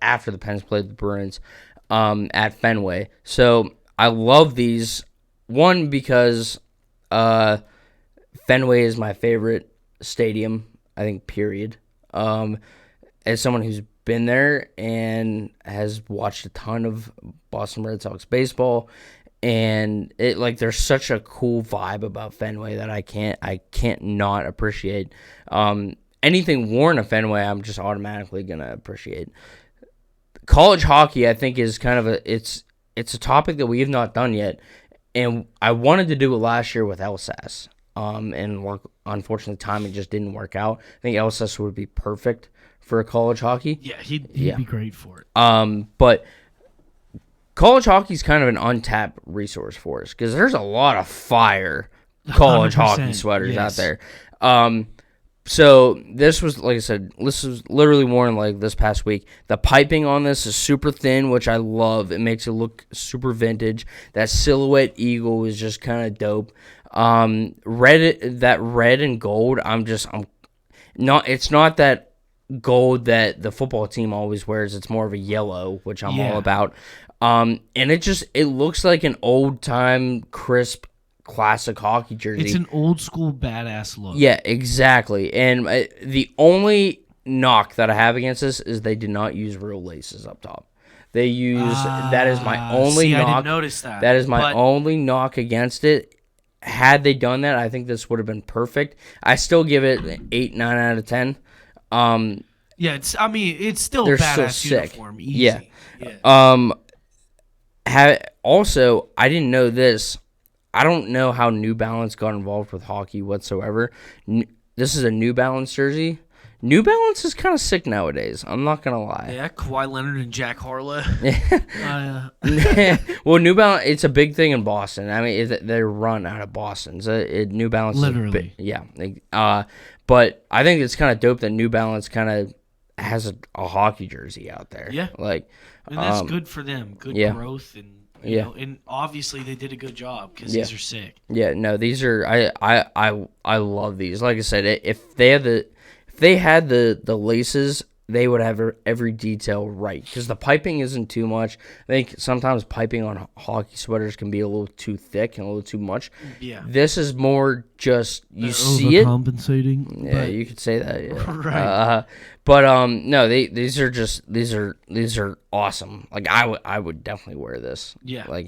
after the Pens played the Bruins, at Fenway. So I love these, one because Fenway is my favorite stadium, I think, period. As someone who's been there and has watched a ton of Boston Red Sox baseball, and it like there's such a cool vibe about Fenway that I can't not appreciate. Anything worn at Fenway, I'm just automatically gonna appreciate. college hockey, I think, is kind of it's a topic that we have not done yet, and I wanted to do it last year with LSAS. And unfortunately, timing just didn't work out. I think LSAS would be perfect for college hockey. Yeah, he'd be great for it. But college hockey is kind of an untapped resource for us because there's a lot of fire college hockey sweaters out there. So this was, like I said, this was literally worn like this past week. The piping on this is super thin, which I love. It makes it look super vintage. That silhouette eagle is just kind of dope. That red and gold, it's not that gold that the football team always wears. It's more of a yellow, which I'm all about. And it looks like an old time crisp classic hockey jersey. It's an old school badass look. Yeah, exactly. And the only knock that I have against this is they did not use real laces up top. They use that is my only knock. I didn't notice that. That is my only knock against it. Had they done that, I think this would have been perfect. I still give it 8, 9 out of 10. Yeah, it's still a badass uniform. Easy. Yeah. Also, I didn't know this. I don't know how New Balance got involved with hockey whatsoever. This is a New Balance jersey. New Balance is kind of sick nowadays. I'm not going to lie. Yeah, Kawhi Leonard and Jack Harlow. Well, New Balance, it's a big thing in Boston. I mean, they're run out of Boston. So New Balance literally. But I think it's kind of dope that New Balance kind of has a hockey jersey out there. Yeah. And that's good for them. Good growth and you know, and obviously they did a good job because these are sick. Yeah, no, these are I love these. Like I said, if they had the laces, they would have every detail right because the piping isn't too much. I think sometimes piping on hockey sweaters can be a little too thick and a little too much. Yeah, this is more just you see it overcompensating. Yeah, you could say that. Yeah. Right. But no, these are awesome. Like I would definitely wear this. Yeah. Like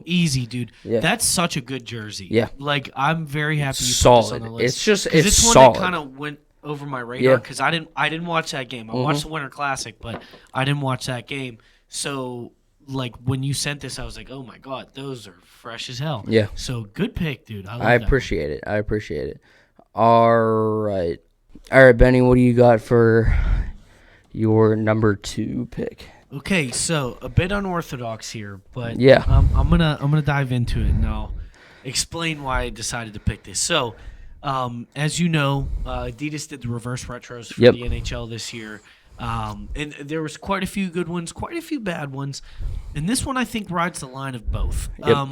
easy, dude. Yeah. That's such a good jersey. Yeah. Like I'm very happy you solid. put this on the list. It's one solid. that kind of went over my radar because I didn't watch that game. I watched the Winter Classic, but I didn't watch that game. So like when you sent this, I was like, oh my god, those are fresh as hell. Yeah. So good pick, dude. I appreciate it. I appreciate it. All right, Benny. What do you got for your number 2 pick? Okay, so a bit unorthodox here, but yeah, I'm gonna dive into it and I'll explain why I decided to pick this. So. As you know, Adidas did the reverse retros for the NHL this year. And there was quite a few good ones, quite a few bad ones. And this one, I think, rides the line of both. Yep.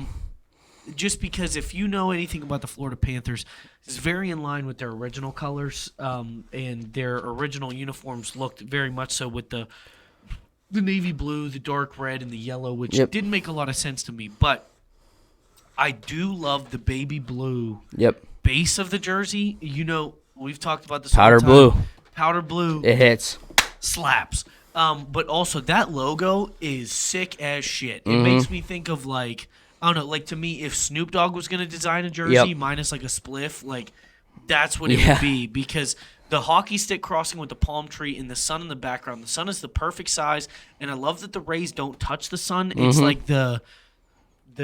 Just because if you know anything about the Florida Panthers, it's very in line with their original colors. And their original uniforms looked very much so with the navy blue, the dark red, and the yellow, which didn't make a lot of sense to me. But I do love the baby blue base of the jersey. You know, we've talked about this powder blue. Powder blue. It hits. Slaps. But also that logo is sick as shit. It makes me think of like, I don't know, like to me, if Snoop Dogg was going to design a jersey minus like a spliff, like that's what it would be because the hockey stick crossing with the palm tree and the sun in the background. The sun is the perfect size, and I love that the rays don't touch the sun. It's like the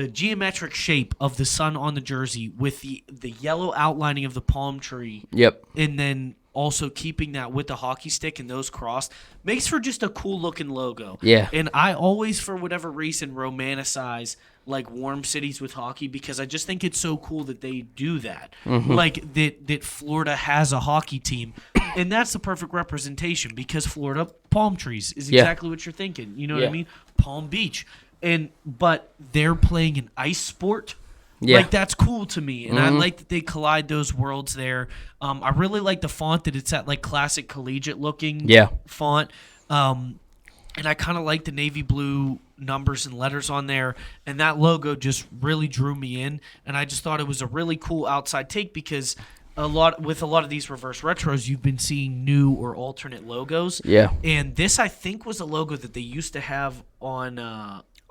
geometric shape of the sun on the jersey with the yellow outlining of the palm tree. Yep. And then also keeping that with the hockey stick and those crossed makes for just a cool looking logo. Yeah. And I always, for whatever reason, romanticize like warm cities with hockey because I just think it's so cool that they do that. Like that Florida has a hockey team. And that's the perfect representation because Florida, palm trees is exactly what you're thinking. You know what I mean? Palm Beach. But they're playing an ice sport. Yeah. Like, that's cool to me. And I like that they collide those worlds there. I really like the font that it's that, like, classic collegiate-looking font. And I kind of like the navy blue numbers and letters on there. And that logo just really drew me in. And I just thought it was a really cool outside take because with a lot of these reverse retros, you've been seeing new or alternate logos. Yeah. And this, I think, was a logo that they used to have on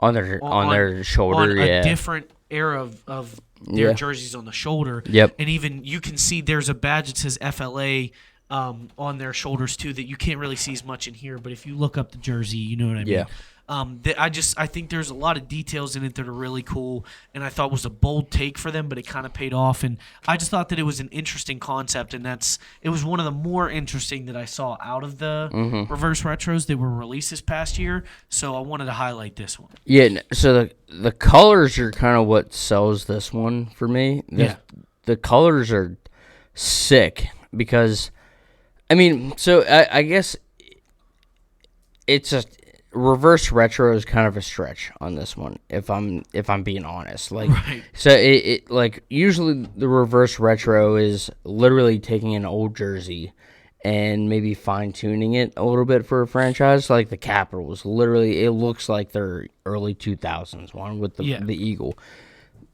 their shoulder, on a different era of their jerseys on the shoulder. Yep. And even you can see there's a badge that says FLA on their shoulders too that you can't really see as much in here. But if you look up the jersey, you know what I mean. Yeah. I think there's a lot of details in it that are really cool, and I thought was a bold take for them, but it kind of paid off. And I just thought that it was an interesting concept, and it was one of the more interesting that I saw out of the reverse retros that were released this past year. So I wanted to highlight this one. Yeah. So the colors are kind of what sells this one for me. The colors are sick because, I mean, so I guess it's a reverse retro is kind of a stretch on this one if I'm being honest. Like, right. So it like usually the reverse retro is literally taking an old jersey and maybe fine tuning it a little bit for a franchise. Like the Capitals, literally it looks like their early 2000s one with the eagle.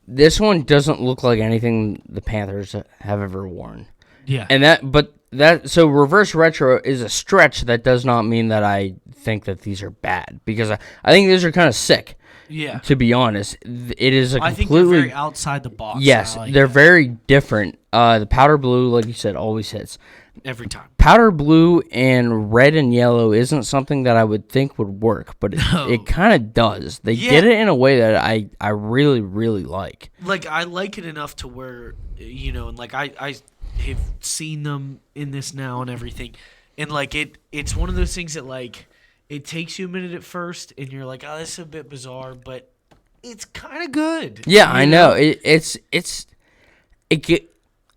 This one doesn't look like anything the Panthers have ever worn. Yeah. And so reverse retro is a stretch. That does not mean that I think that these are bad, because I think these are kind of sick. Yeah. To be honest, it is a completely. I think they're very outside the box. Yes, they're very different. The powder blue, like you said, always hits every time. Powder blue and red and yellow isn't something that I would think would work, but it kind of does. They did it in a way that I really, really like. Like, I like it enough to where, and like I have seen them in this now and everything, and like it's one of those things that like it takes you a minute at first, and you're like, oh, this is a bit bizarre, but it's kind of good. Yeah, I know.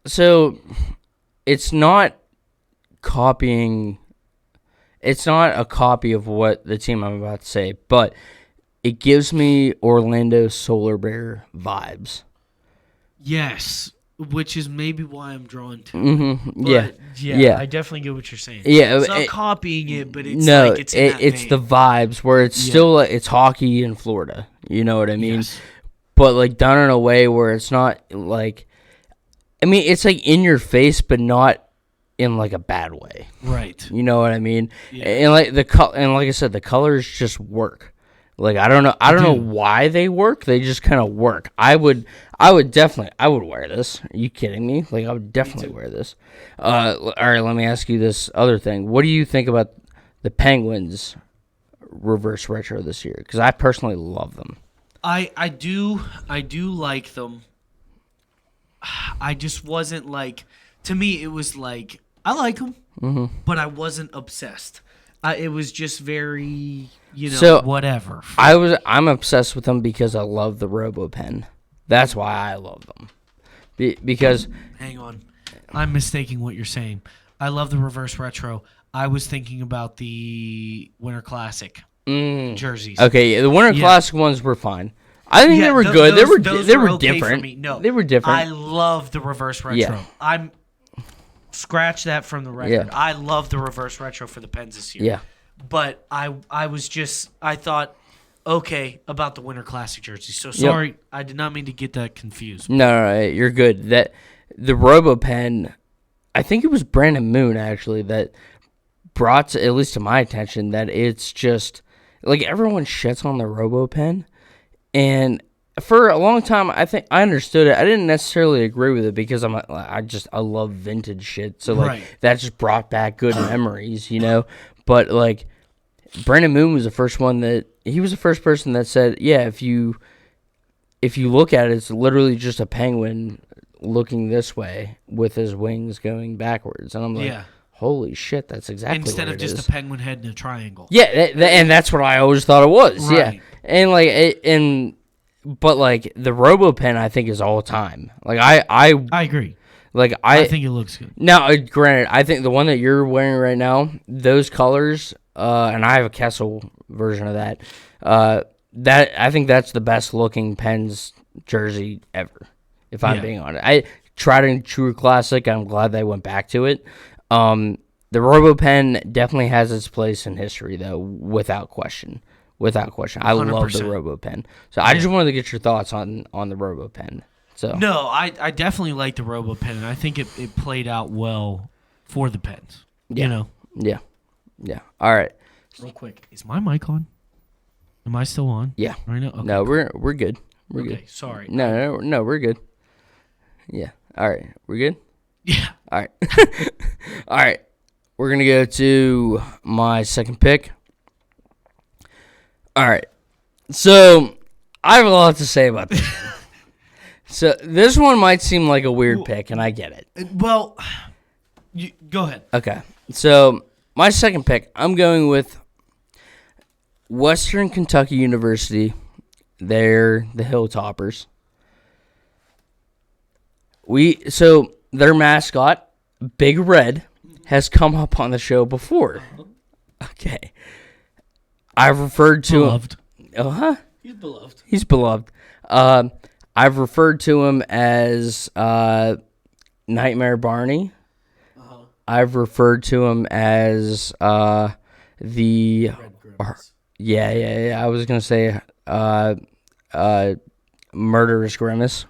So it's not copying. It's not a copy of what the team I'm about to say, but it gives me Orlando Solar Bear vibes. Yes. Which is maybe why I'm drawn to it. Mm-hmm. Yeah, I definitely get what you're saying. Yeah, it's not copying it, but it's it's the vibes where it's still it's hockey in Florida. You know what I mean? Yes. But like done in a way where it's not like, I mean, it's like in your face, but not in like a bad way. Right. You know what I mean? Yeah. And like like I said, the colors just work. Like I don't know why they work. They just kind of work. I would definitely wear this. Are you kidding me? Like I would definitely wear this. All right, let me ask you this other thing. What do you think about the Penguins reverse retro this year? Because I personally love them. I do like them. I just wasn't like, to me it was like I like them, but I wasn't obsessed. It was just very, whatever. I'm obsessed with them because I love the RoboPen. That's why I love them. Because hang on, I'm mistaking what you're saying. I love the reverse retro. I was thinking about the Winter Classic jerseys. Okay, the Winter Classic ones were fine. I think they were good. They were okay different. For me. No, they were different. I love the reverse retro. Yeah. I'm scratch that from the record. Yeah. I love the reverse retro for the Pens this year. Yeah. But I thought, okay, about the Winter Classic jersey. So sorry, I did not mean to get that confused. No, you're good. That the RoboPen, I think it was Brandon Moon actually that brought at least to my attention that it's just like everyone shits on the RoboPen, and for a long time I think I understood it. I didn't necessarily agree with it because I love vintage shit. So like that just brought back good memories, But like Brandon Moon was the first person that said, yeah, if you look at it, it's literally just a penguin looking this way with his wings going backwards. And I'm like, holy shit, that's exactly instead what of just a penguin head in a triangle. Yeah, and that's what I always thought it was. Right. Yeah. And like but like the RoboPen I think is all time. Like I agree. Like I think it looks good. Now, granted, I think the one that you're wearing right now, those colors, and I have a Kessel version of that. That I think that's the best looking Pens jersey ever. If I'm being honest, I tried a true classic. I'm glad they went back to it. The RoboPen definitely has its place in history, though, without question. Without question, I 100%. Love the RoboPen. So I just wanted to get your thoughts on the RoboPen. So. No, I definitely like the RoboPen, and I think it played out well for the Pens. Yeah. Yeah. All right. Real quick, is my mic on? Am I still on? Yeah. Right now? Okay, no, cool. we're good. We're good. Sorry. No, we're good. Yeah. All right. We're good? Yeah. All right. All right. we're going to go to my second pick. All right. So, I have a lot to say about this. So, this one might seem like a weird pick, and I get it. Well, go ahead. Okay. So, my second pick, I'm going with Western Kentucky University. They're the Hilltoppers. So, their mascot, Big Red, has come up on the show before. Okay. I've referred to beloved. Him. He's beloved. He's beloved. I've referred to him as Nightmare Barney. I've referred to him as the I was gonna say Murderous Grimace,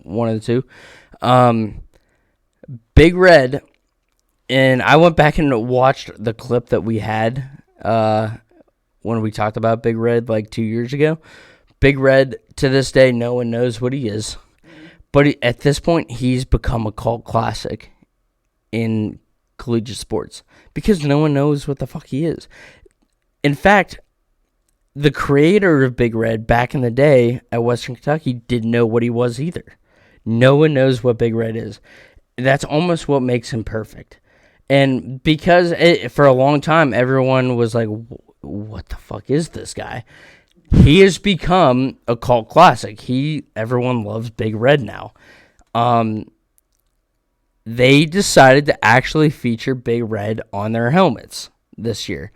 one of the two. Big Red, and I went back and watched the clip that we had when we talked about Big Red like 2 years ago. Big Red, to this day, no one knows what he is. But at this point, he's become a cult classic in collegiate sports because no one knows what the fuck he is. In fact, the creator of Big Red back in the day at Western Kentucky didn't know what he was either. No one knows what Big Red is. That's almost what makes him perfect. And because for a long time, everyone was like, what the fuck is this guy? He has become a cult classic. Everyone loves Big Red now. They decided to actually feature Big Red on their helmets this year.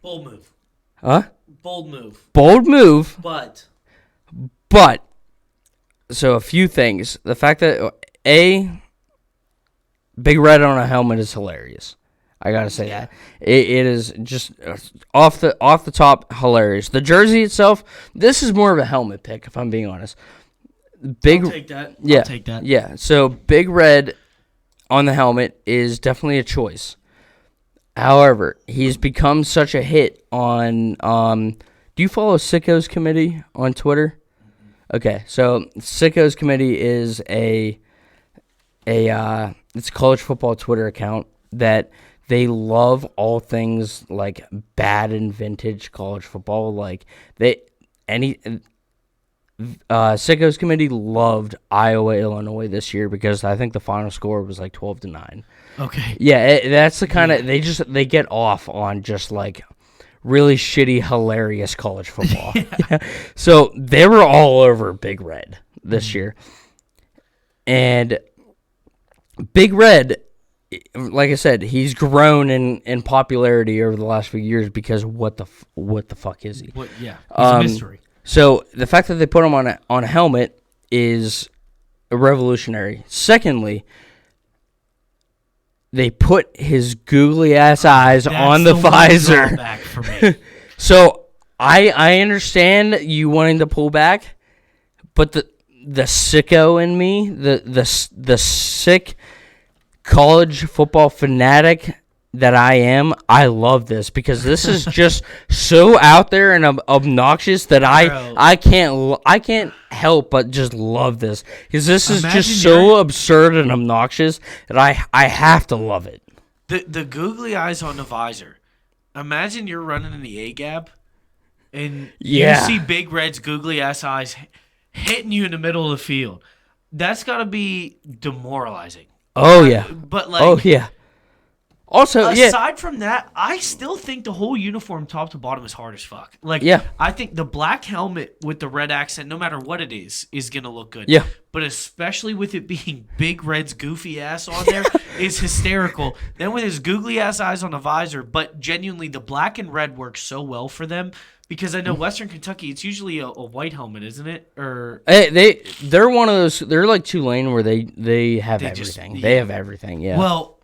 Bold move. Huh? Bold move. Bold move. But. So a few things. The fact that, Big Red on a helmet is hilarious. I gotta say that it is just off the top hilarious. The jersey itself, this is more of a helmet pick, if I'm being honest. I'll take that. Yeah, I'll take that. Yeah. So Big Red on the helmet is definitely a choice. However, he's become such a hit on. Do you follow Sickos Committee on Twitter? Okay, so Sickos Committee is it's a college football Twitter account that. They love all things like bad and vintage college football. Like Sickos Committee loved Iowa, Illinois this year because I think the final score was like 12-9. Okay. Yeah, that's the kind of they get off on just like really shitty, hilarious college football. Yeah. So they were all over Big Red this year, and Big Red. Like I said, he's grown in popularity over the last few years because what the fuck is he? He's a mystery. So the fact that they put him on a helmet is revolutionary. Secondly, they put his googly ass eyes on the visor. For me. So I understand you wanting to pull back, but the sicko in me, the sick college football fanatic that I am, I love this because this is just so out there and obnoxious that I can't help but just love this because this is just so absurd and obnoxious that I have to love it. The googly eyes on the visor. Imagine you're running in the A-gap and you see Big Red's googly ass eyes hitting you in the middle of the field. That's got to be demoralizing. Oh, yeah. But like, oh, yeah. Also, aside from that, I still think the whole uniform top to bottom is hard as fuck. Like, I think the black helmet with the red accent, no matter what it is going to look good. Yeah. But especially with it being Big Red's goofy ass on there is hysterical. Then with his googly ass eyes on the visor, but genuinely the black and red works so well for them. Because I know Western Kentucky, it's usually a white helmet, isn't it? Or they're one of those. They're like Tulane, where they have everything. They have everything. Yeah. Well,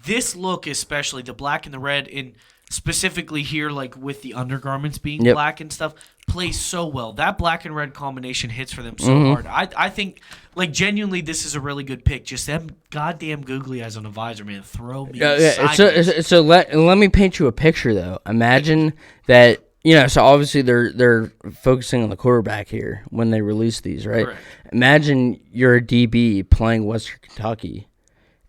this look, especially the black and the red, and specifically here, like with the undergarments being black and stuff, plays so well. That black and red combination hits for them so hard. I think, like, genuinely, this is a really good pick. Just them goddamn googly eyes on a visor, man. Throw me sideways. So let me paint you a picture, though. Imagine that. So obviously they're focusing on the quarterback here when they release these, right? Correct. Imagine you're a DB playing Western Kentucky,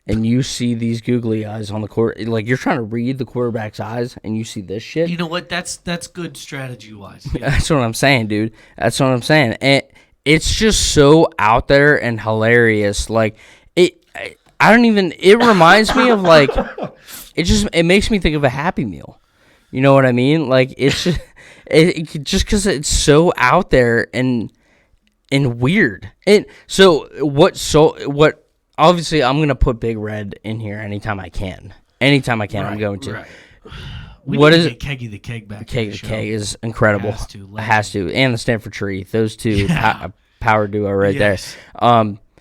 and you see these googly eyes on the court, like you're trying to read the quarterback's eyes, and you see this shit. You know what? That's good strategy wise. Yeah. That's what I'm saying, dude. That's what I'm saying. And it's just so out there and hilarious. Like I don't even. It reminds me of like. It makes me think of a Happy Meal. You know what I mean? Like it's just just because it's so out there and weird. What? Obviously, I'm gonna put Big Red in here anytime I can. Anytime I can, right, I'm going to. Right. What is it? Keggy the Keg back. Keggy the Keg is incredible. Has to. And the Stanford Tree. Those two power duo right there.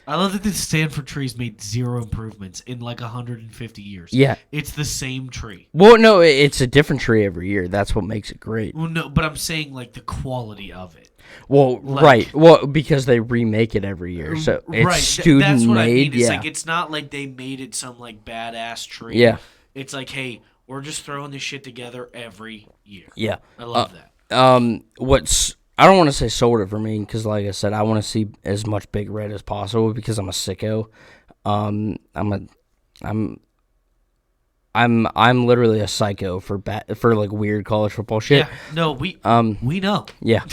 I love that the Stanford tree's made zero improvements in like 150 years. Yeah. It's the same tree. Well, no, it's a different tree every year. That's what makes it great. Well, no, but I'm saying like the quality of it. Well, like, right. Well, because they remake it every year. So it's right. student That's what made. I mean. It's yeah. like it's not like they made it some like badass tree. Yeah. It's like, hey, we're just throwing this shit together every year. Yeah. I love that. I don't want to say sold it for me because, like I said, I want to see as much Big Red as possible because I'm a sicko. I'm literally a psycho for like weird college football shit. Yeah, no, we know. Yeah.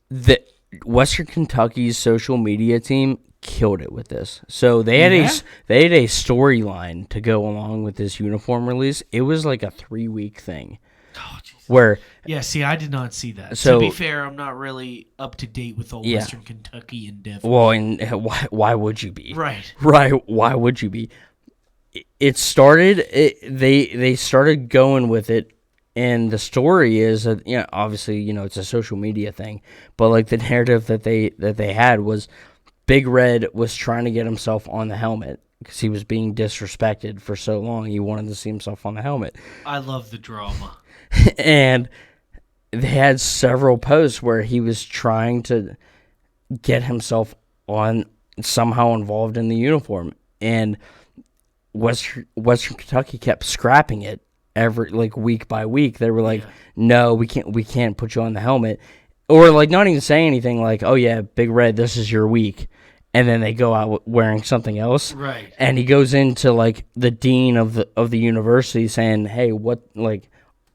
The Western Kentucky's social media team killed it with this. So they had a storyline to go along with this uniform release. It was like a 3-week thing. Oh, Jesus. Where see, I did not see that. So, to be fair, I'm not really up to date with all Western Kentucky and Dev. Well, and why would you be? Right. Why would you be? They started going with it, and the story is that obviously it's a social media thing, but like the narrative that they had was Big Red was trying to get himself on the helmet. Because he was being disrespected for so long, he wanted to see himself on the helmet. I love the drama. And they had several posts where he was trying to get himself somehow involved in the uniform. And Western Kentucky kept scrapping it every week by week. They were like, no, we can't put you on the helmet. Or like not even saying anything like, oh yeah, Big Red, this is your week. And then they go out wearing something else. Right. And he goes into like the dean of the university saying, "Hey, what like?"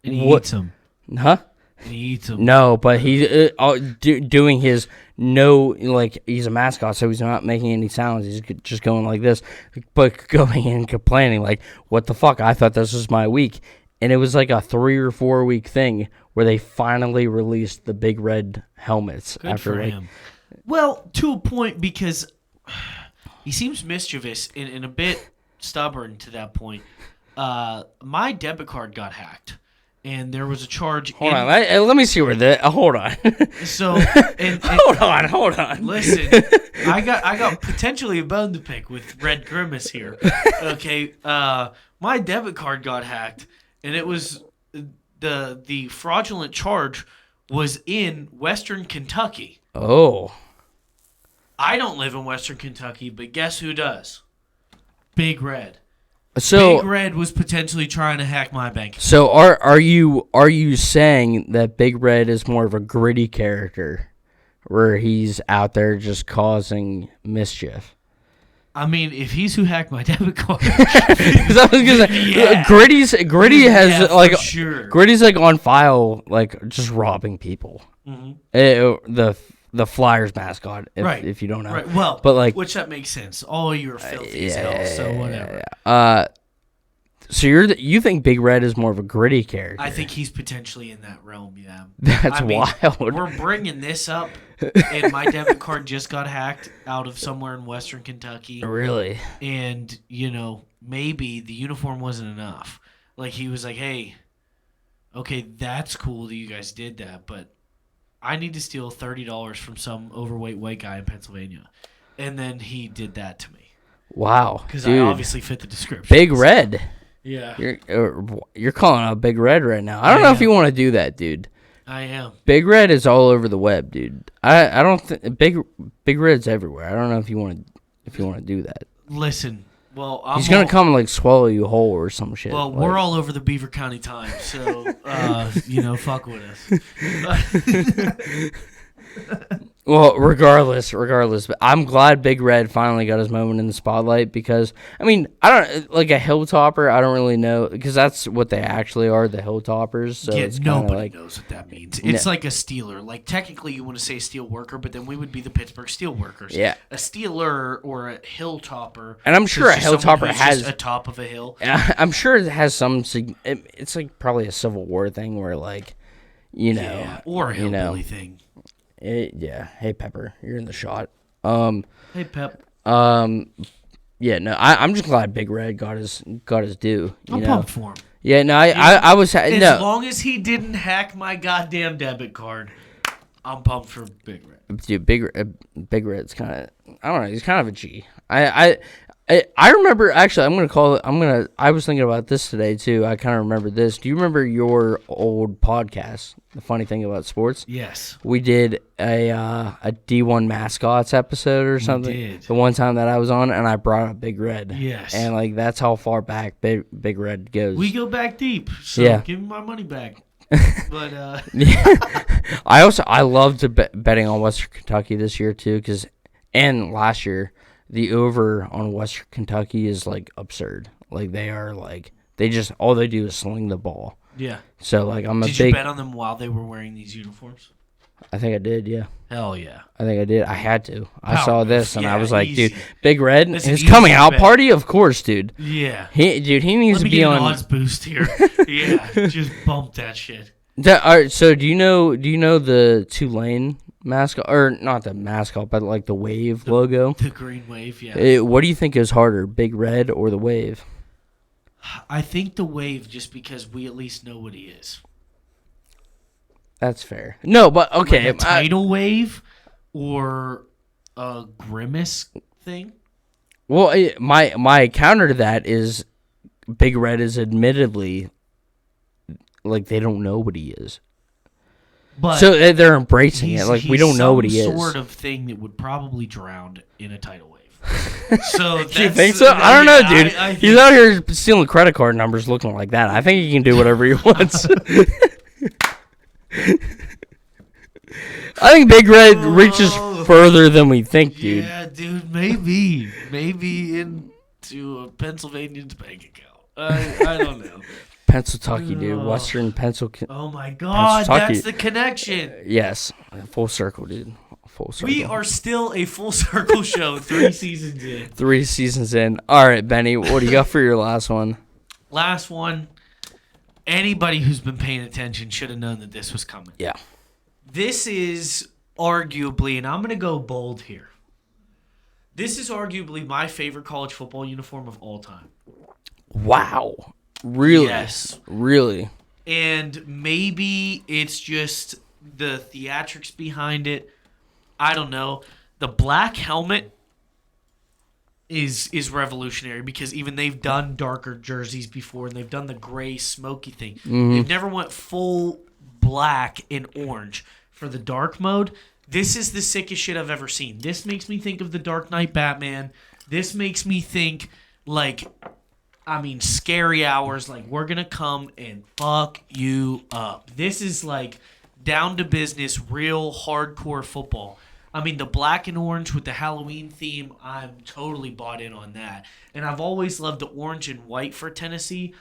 And he eats him. Huh? And he eats him. No, but he's doing his he's a mascot, so he's not making any sounds. He's just going like this, but going in and complaining like, "What the fuck? I thought this was my week." And it was like a 3 or 4 week thing where they finally released the Big Red helmets. Good for him. Well, to a point, because he seems mischievous and a bit stubborn to that point. My debit card got hacked, and there was a charge. Hold on, let me see where that. Hold on. So, hold on. Listen, I got potentially a bone to pick with Red Grimace here. Okay, my debit card got hacked, and it was the fraudulent charge was in Western Kentucky. Oh. I don't live in Western Kentucky, but guess who does? Big Red. So Big Red was potentially trying to hack my bank. So are you saying that Big Red is more of a gritty character, where he's out there just causing mischief? I mean, if he's who hacked my debit card, because I was gonna say, Gritty has sure. Gritty's like on file, like just robbing people. Mm-hmm. The Flyers mascot, if you don't know. Right. Well, but like, which that makes sense. All you're filthy as hell, so whatever. So you think Big Red is more of a gritty character? I think he's potentially in that realm, yeah. That's wild. We're bringing this up, and my debit card just got hacked out of somewhere in Western Kentucky. Really? And, maybe the uniform wasn't enough. Like, he was like, hey, okay, that's cool that you guys did that, but I need to steal $30 from some overweight white guy in Pennsylvania. And then he did that to me. Wow. Because I obviously fit the description. Big Red. Yeah. You're calling out Big Red right now. I don't know if you want to do that, dude. I am. Big Red is all over the web, dude. I don't think Big Red's everywhere. I don't know if you want to do that. Listen. Well, he's gonna come and swallow you whole or some shit. Well, we're all over the Beaver County Times, so fuck with us. Well, regardless, but I'm glad Big Red finally got his moment in the spotlight because, I mean, I don't, like a hilltopper, I don't really know, because that's what they actually are, the hilltoppers. So yeah, it's nobody knows what that means. It's like a steeler. Like, technically, you want to say steel worker, but then we would be the Pittsburgh Steel Workers. Yeah. A steeler or a hilltopper. And I'm sure a hilltopper has just a top of a hill. I'm sure it has some, it's like probably a Civil War thing where, like, or a hillbilly thing. Hey Pepper, you're in the shot. Hey Pep. Yeah, no, I'm just glad Big Red got his due. I'm pumped for him. Yeah, no, I was as long as he didn't hack my goddamn debit card, I'm pumped for Big Red. Dude, Big Red's kind of, I don't know, he's kind of a G. I remember, actually, I was thinking about this today, too. I kind of remember this. Do you remember your old podcast, The Funny Thing About Sports? Yes. We did a D1 mascots episode or something. We did. The one time that I was on, and I brought up Big Red. Yes. And, like, that's how far back Big Red goes. We go back deep, so give me my money back. But, I loved betting on Western Kentucky this year, too, and last year. The over on Western Kentucky is, like, absurd. Like, they are, like, all they do is sling the ball. Yeah. So, like, Did you bet on them while they were wearing these uniforms? I think I did, yeah. Hell yeah. I think I did. I had to. I saw this, and I was like, easy. dude, Big Red, his coming out party? Of course, dude. Yeah. He needs to be on. Let me get an odds boost here. Yeah, just bump that shit. All right, so do you know the Tulane mascot, or not the mascot, but like the wave logo? The green wave, yeah. What do you think is harder, Big Red or the wave? I think the wave, just because we at least know what he is. That's fair. No, but okay. Like a tidal wave or a grimace thing? Well, my counter to that is Big Red is admittedly, like, they don't know what he is. But so they're embracing it. Like, we don't know what he is. Some sort of thing that would probably drown in a tidal wave. So do you think so? I don't know, dude. He's out here stealing credit card numbers looking like that. I think he can do whatever he wants. I think Big Red reaches further than we think, dude. Yeah, dude, maybe into a Pennsylvanian's bank account. I don't know. Pennsylvania, dude. Western Pennsylvania. Oh my God, that's the connection. Yes, full circle, dude. Full circle. We are still a full circle show 3 seasons in. 3 seasons in. All right, Benny, what do you got for your last one? Last one. Anybody who's been paying attention should have known that this was coming. Yeah. This is arguably, and I'm going to go bold here, this is arguably my favorite college football uniform of all time. Wow. Really? Yes. Really? And maybe it's just the theatrics behind it. I don't know. The black helmet is revolutionary because even they've done darker jerseys before and they've done the gray smoky thing. Mm-hmm. They've never went full black and orange for the dark mode. This is the sickest shit I've ever seen. This makes me think of the Dark Knight Batman. This makes me think scary hours, like we're going to come and fuck you up. This is like down to business, real hardcore football. I mean, the black and orange with the Halloween theme, I'm totally bought in on that. And I've always loved the orange and white for Tennessee,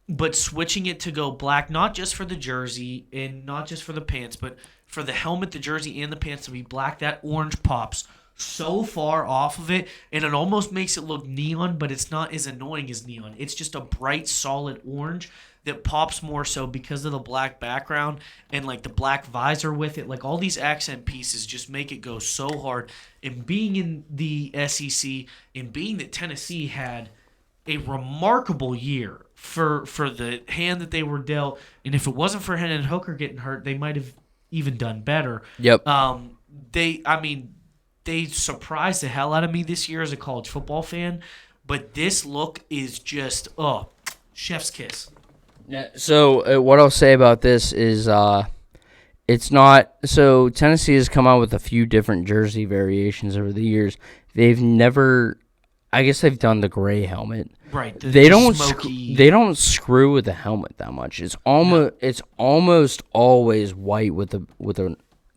but switching it to go black, not just for the jersey and not just for the pants, but for the helmet, the jersey, and the pants to be black, that orange pops so far off of it, and it almost makes it look neon, but it's not as annoying as neon. It's just a bright, solid orange that pops more so because of the black background and like the black visor with it. Like all these accent pieces just make it go so hard. And being in the SEC and being that Tennessee had a remarkable year for the hand that they were dealt, and if it wasn't for Hendon Hooker getting hurt, they might have even done better. Yep. They surprised the hell out of me this year as a college football fan, but this look is just, chef's kiss. Yeah. So what I'll say about this is it's not – so Tennessee has come out with a few different jersey variations over the years. They've never – I guess they've done the gray helmet. Right. They don't screw with the helmet that much. It's almost always white with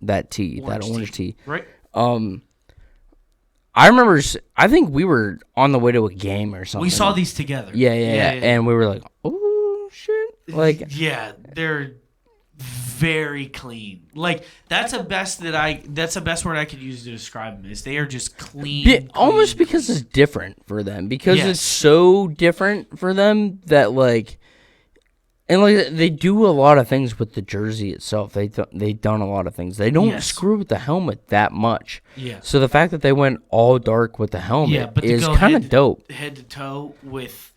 that tee, that orange tee. Right. I remember. I think we were on the way to a game or something. We saw these together. Yeah, and we were like, "Oh shit!" Like, yeah, they're very clean. Like that's the best word I could use to describe them. Is they are just clean. Almost because it's different for them. Because it's so different for them that like. And like they do a lot of things with the jersey itself. They've done a lot of things. They don't screw with the helmet that much. Yeah. So the fact that they went all dark with the helmet is kind of dope. Head to toe with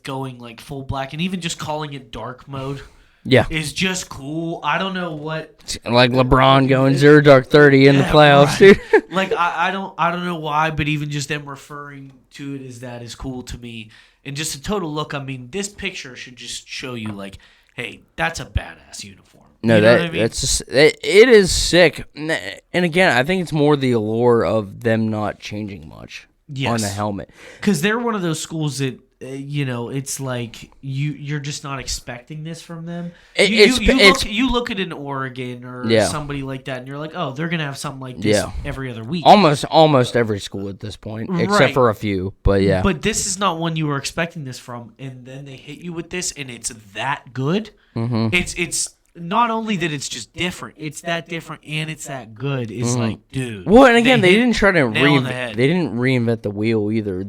going like full black and even just calling it dark mode. Yeah. Is just cool. I don't know what. Like LeBron going 0 dark 30 in the playoffs, dude. Like I don't know why, but even just them referring to it as that is cool to me. And just a total look, I mean, this picture should just show you, like, hey, that's a badass uniform. No, you know what I mean? that's just, it is sick. And again, I think it's more the allure of them not changing much on the helmet. Because they're one of those schools that, it's like you're just not expecting this from them. You look at an Oregon or somebody like that, and you're like, oh, they're gonna have something like this every other week. Almost every school at this point, except for a few. But yeah, but this is not one you were expecting this from, and then they hit you with this, and it's that good. Mm-hmm. It's not only that it's just different, it's that different, and it's that good. It's like, dude. Well, and again, they didn't try to reinvent the wheel either.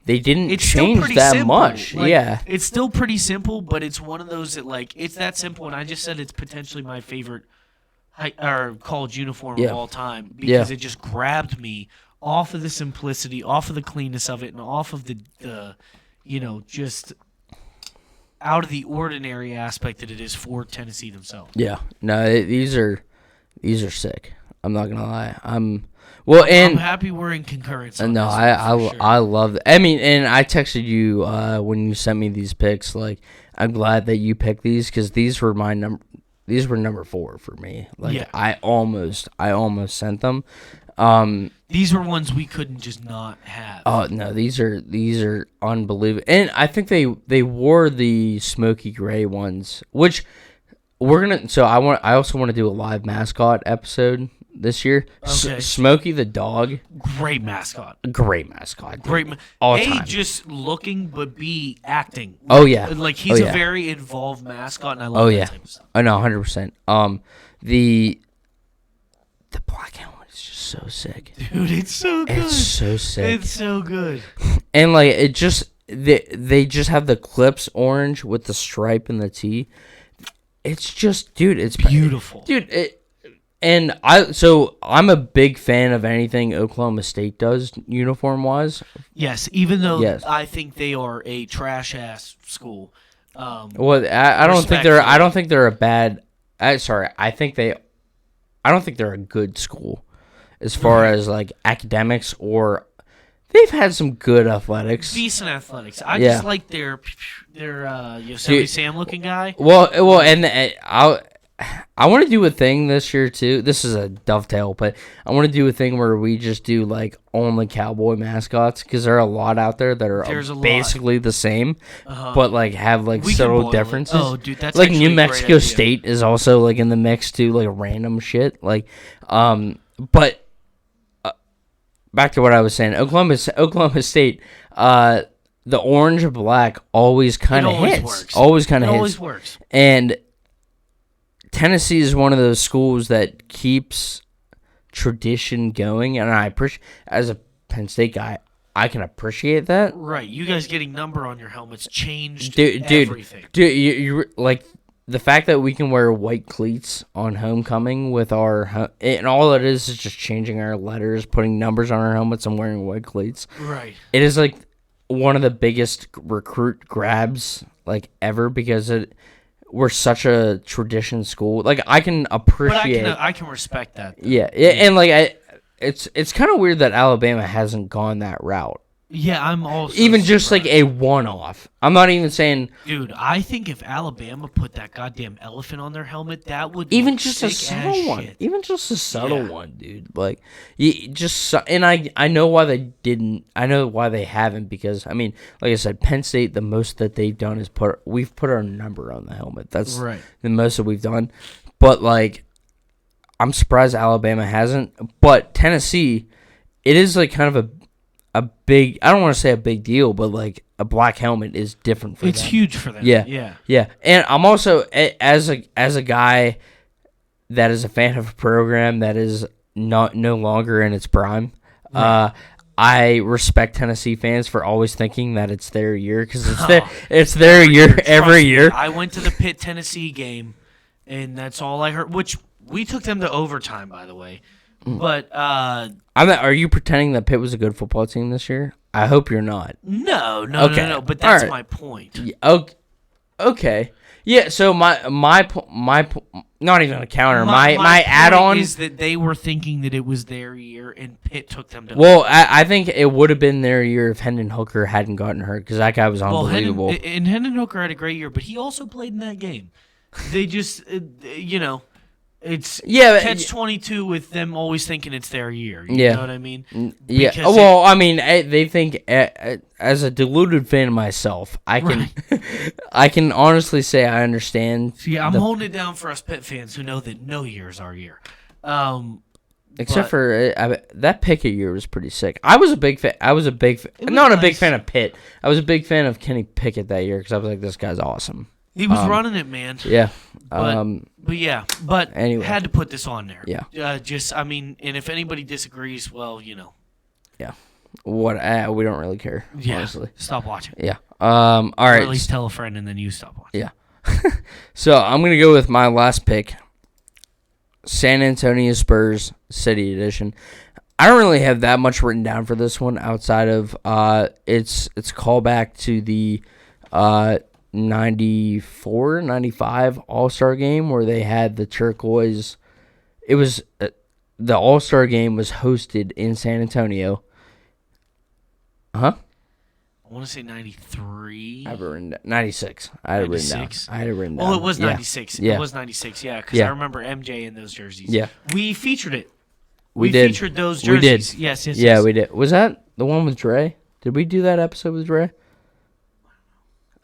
They didn't change that simple. Much. Like, it's still pretty simple, but it's one of those that like it's that simple. And I just said it's potentially my favorite college uniform of all time because it just grabbed me off of the simplicity, off of the cleanness of it, and off of the just out of the ordinary aspect that it is for Tennessee themselves. Yeah, no, these are sick. I'm not gonna lie. I'm happy we're in concurrence. No, I love it. I mean, and I texted you when you sent me these picks. Like, I'm glad that you picked these because these were number 4 for me. Like, I almost sent them. These were ones we couldn't just not have. Oh no, these are unbelievable. And I think they wore the smoky gray ones, which we're gonna. So I also want to do a live mascot episode this year. Okay. Smokey the dog. Great mascot. All time. Just looking, but B, acting. Oh, yeah. Like, he's a very involved mascot, and I love that type of stuff. Oh, no, 100%. The black helmet is just so sick. Dude, it's so good. It's so sick. It's so good. And, like, it just... They just have the clips orange with the stripe and the T. It's just... Dude, it's... beautiful. Dude, And I'm a big fan of anything Oklahoma State does uniform wise. Yes, even though I think they are a trash ass school. I don't think they're a bad. I don't think they're a good school as far as like academics or. They've had some good athletics. Decent athletics. I just like their Yosemite Sam looking guy. Well, and I want to do a thing this year too. This is a dovetail, but I want to do a thing where we just do like only cowboy mascots because there are a lot out there that are basically the same, but like have like subtle differences. Oh, dude, that's like New Mexico State is also like in the mix too, like random shit. Like, but back to what I was saying, Oklahoma State. The orange and black always kind of hits. Works. Always kind of hits. Always works. And Tennessee is one of those schools that keeps tradition going, and I appreciate, as a Penn State guy, I can appreciate that. Right, you guys getting number on your helmets changed everything. Dude, you like the fact that we can wear white cleats on homecoming with and all it is just changing our letters, putting numbers on our helmets, and wearing white cleats. Right. It is like one of the biggest recruit grabs like ever because we're such a tradition school. Like I can appreciate. But I can respect that. Yeah, and like it's kind of weird that Alabama hasn't gone that route. Yeah, I'm also even just like a one-off. I'm not even saying. Dude, I think if Alabama put that goddamn elephant on their helmet, that would even just a subtle one. Shit. Even just a subtle one, dude. Like, and I know why they didn't. I know why they haven't because I mean, like I said, Penn State. The most that they've done is we've put our number on the helmet. That's right. The most that we've done. But like, I'm surprised Alabama hasn't. But Tennessee, it is like kind of a big. I don't want to say a big deal, but like a black helmet is different for them. It's huge for them. Yeah. And I'm also as a guy that is a fan of a program that is no longer in its prime. Right. I respect Tennessee fans for always thinking that it's their year because it's their year every year. I went to the Pitt Tennessee game, and that's all I heard. Which we took them to overtime, by the way. But are you pretending that Pitt was a good football team this year? I hope you're not. No. But that's my point. Yeah, okay. Yeah. So my not even a counter. My add-on is that they were thinking that it was their year, and Pitt took them to. Well, I think it would have been their year if Hendon Hooker hadn't gotten hurt because that guy was unbelievable. And Hendon Hooker had a great year, but he also played in that game. They just, it's catch-22 with them always thinking it's their year. You know what I mean? Because well, I mean, they think as a deluded fan of myself, I can I can honestly say I understand. Yeah, I'm holding it down for us Pitt fans who know that no year is our year. Except for that Pickett year was pretty sick. I was a big fan. Not a big fan of Pitt. I was a big fan of Kenny Pickett that year because I was like, this guy's awesome. He was running it, man. Yeah. But anyway, had to put this on there. Yeah. And if anybody disagrees, well, Yeah. What? We don't really care. Yeah. Honestly. Stop watching. Yeah. All right. Or at least tell a friend, and then you stop watching. Yeah. So I'm gonna go with my last pick. San Antonio Spurs City Edition. I don't really have that much written down for this one outside of it's callback to the 94, 95 All-Star game where they had the turquoise. It was the All-Star game was hosted in San Antonio. Huh? I want to say 93. I have it written down. 96. I had it written down. Oh, it was 96. Yeah. It was 96, because I remember MJ in those jerseys. Yeah. We featured it. We did. Featured those jerseys. We did. Yes. Yeah, we did. Was that the one with Dre? Did we do that episode with Dre?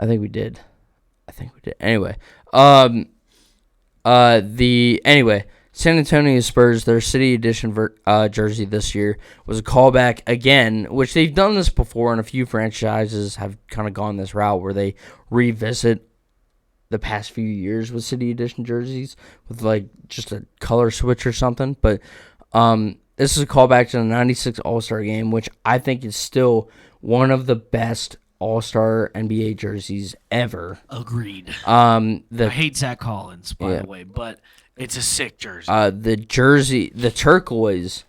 I think we did. Anyway, San Antonio Spurs, their City Edition jersey this year was a callback again, which they've done this before, and a few franchises have kind of gone this route where they revisit the past few years with City Edition jerseys with like just a color switch or something. But this is a callback to the 96 All-Star game, which I think is still one of the best All-Star NBA jerseys ever. Agreed. I hate Zach Collins, by the way, but it's a sick jersey. The turquoise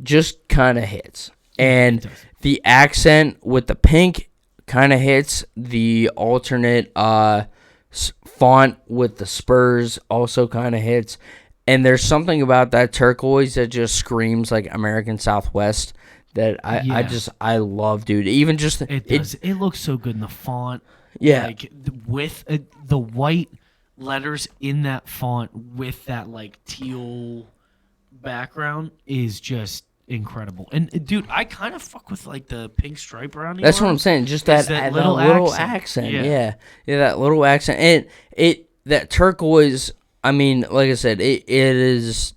just kind of hits. And the accent with the pink kind of hits. The alternate font with the Spurs also kind of hits. And there's something about that turquoise that just screams like American Southwest that I love, dude. Even just it does. It looks so good in the font. Yeah, like with the white letters in that font with that like teal background is just incredible. And dude, I kind of fuck with like the pink stripe around. That's what I'm saying. Just that little accent. Yeah, that little accent. And that turquoise. I mean, like I said, it is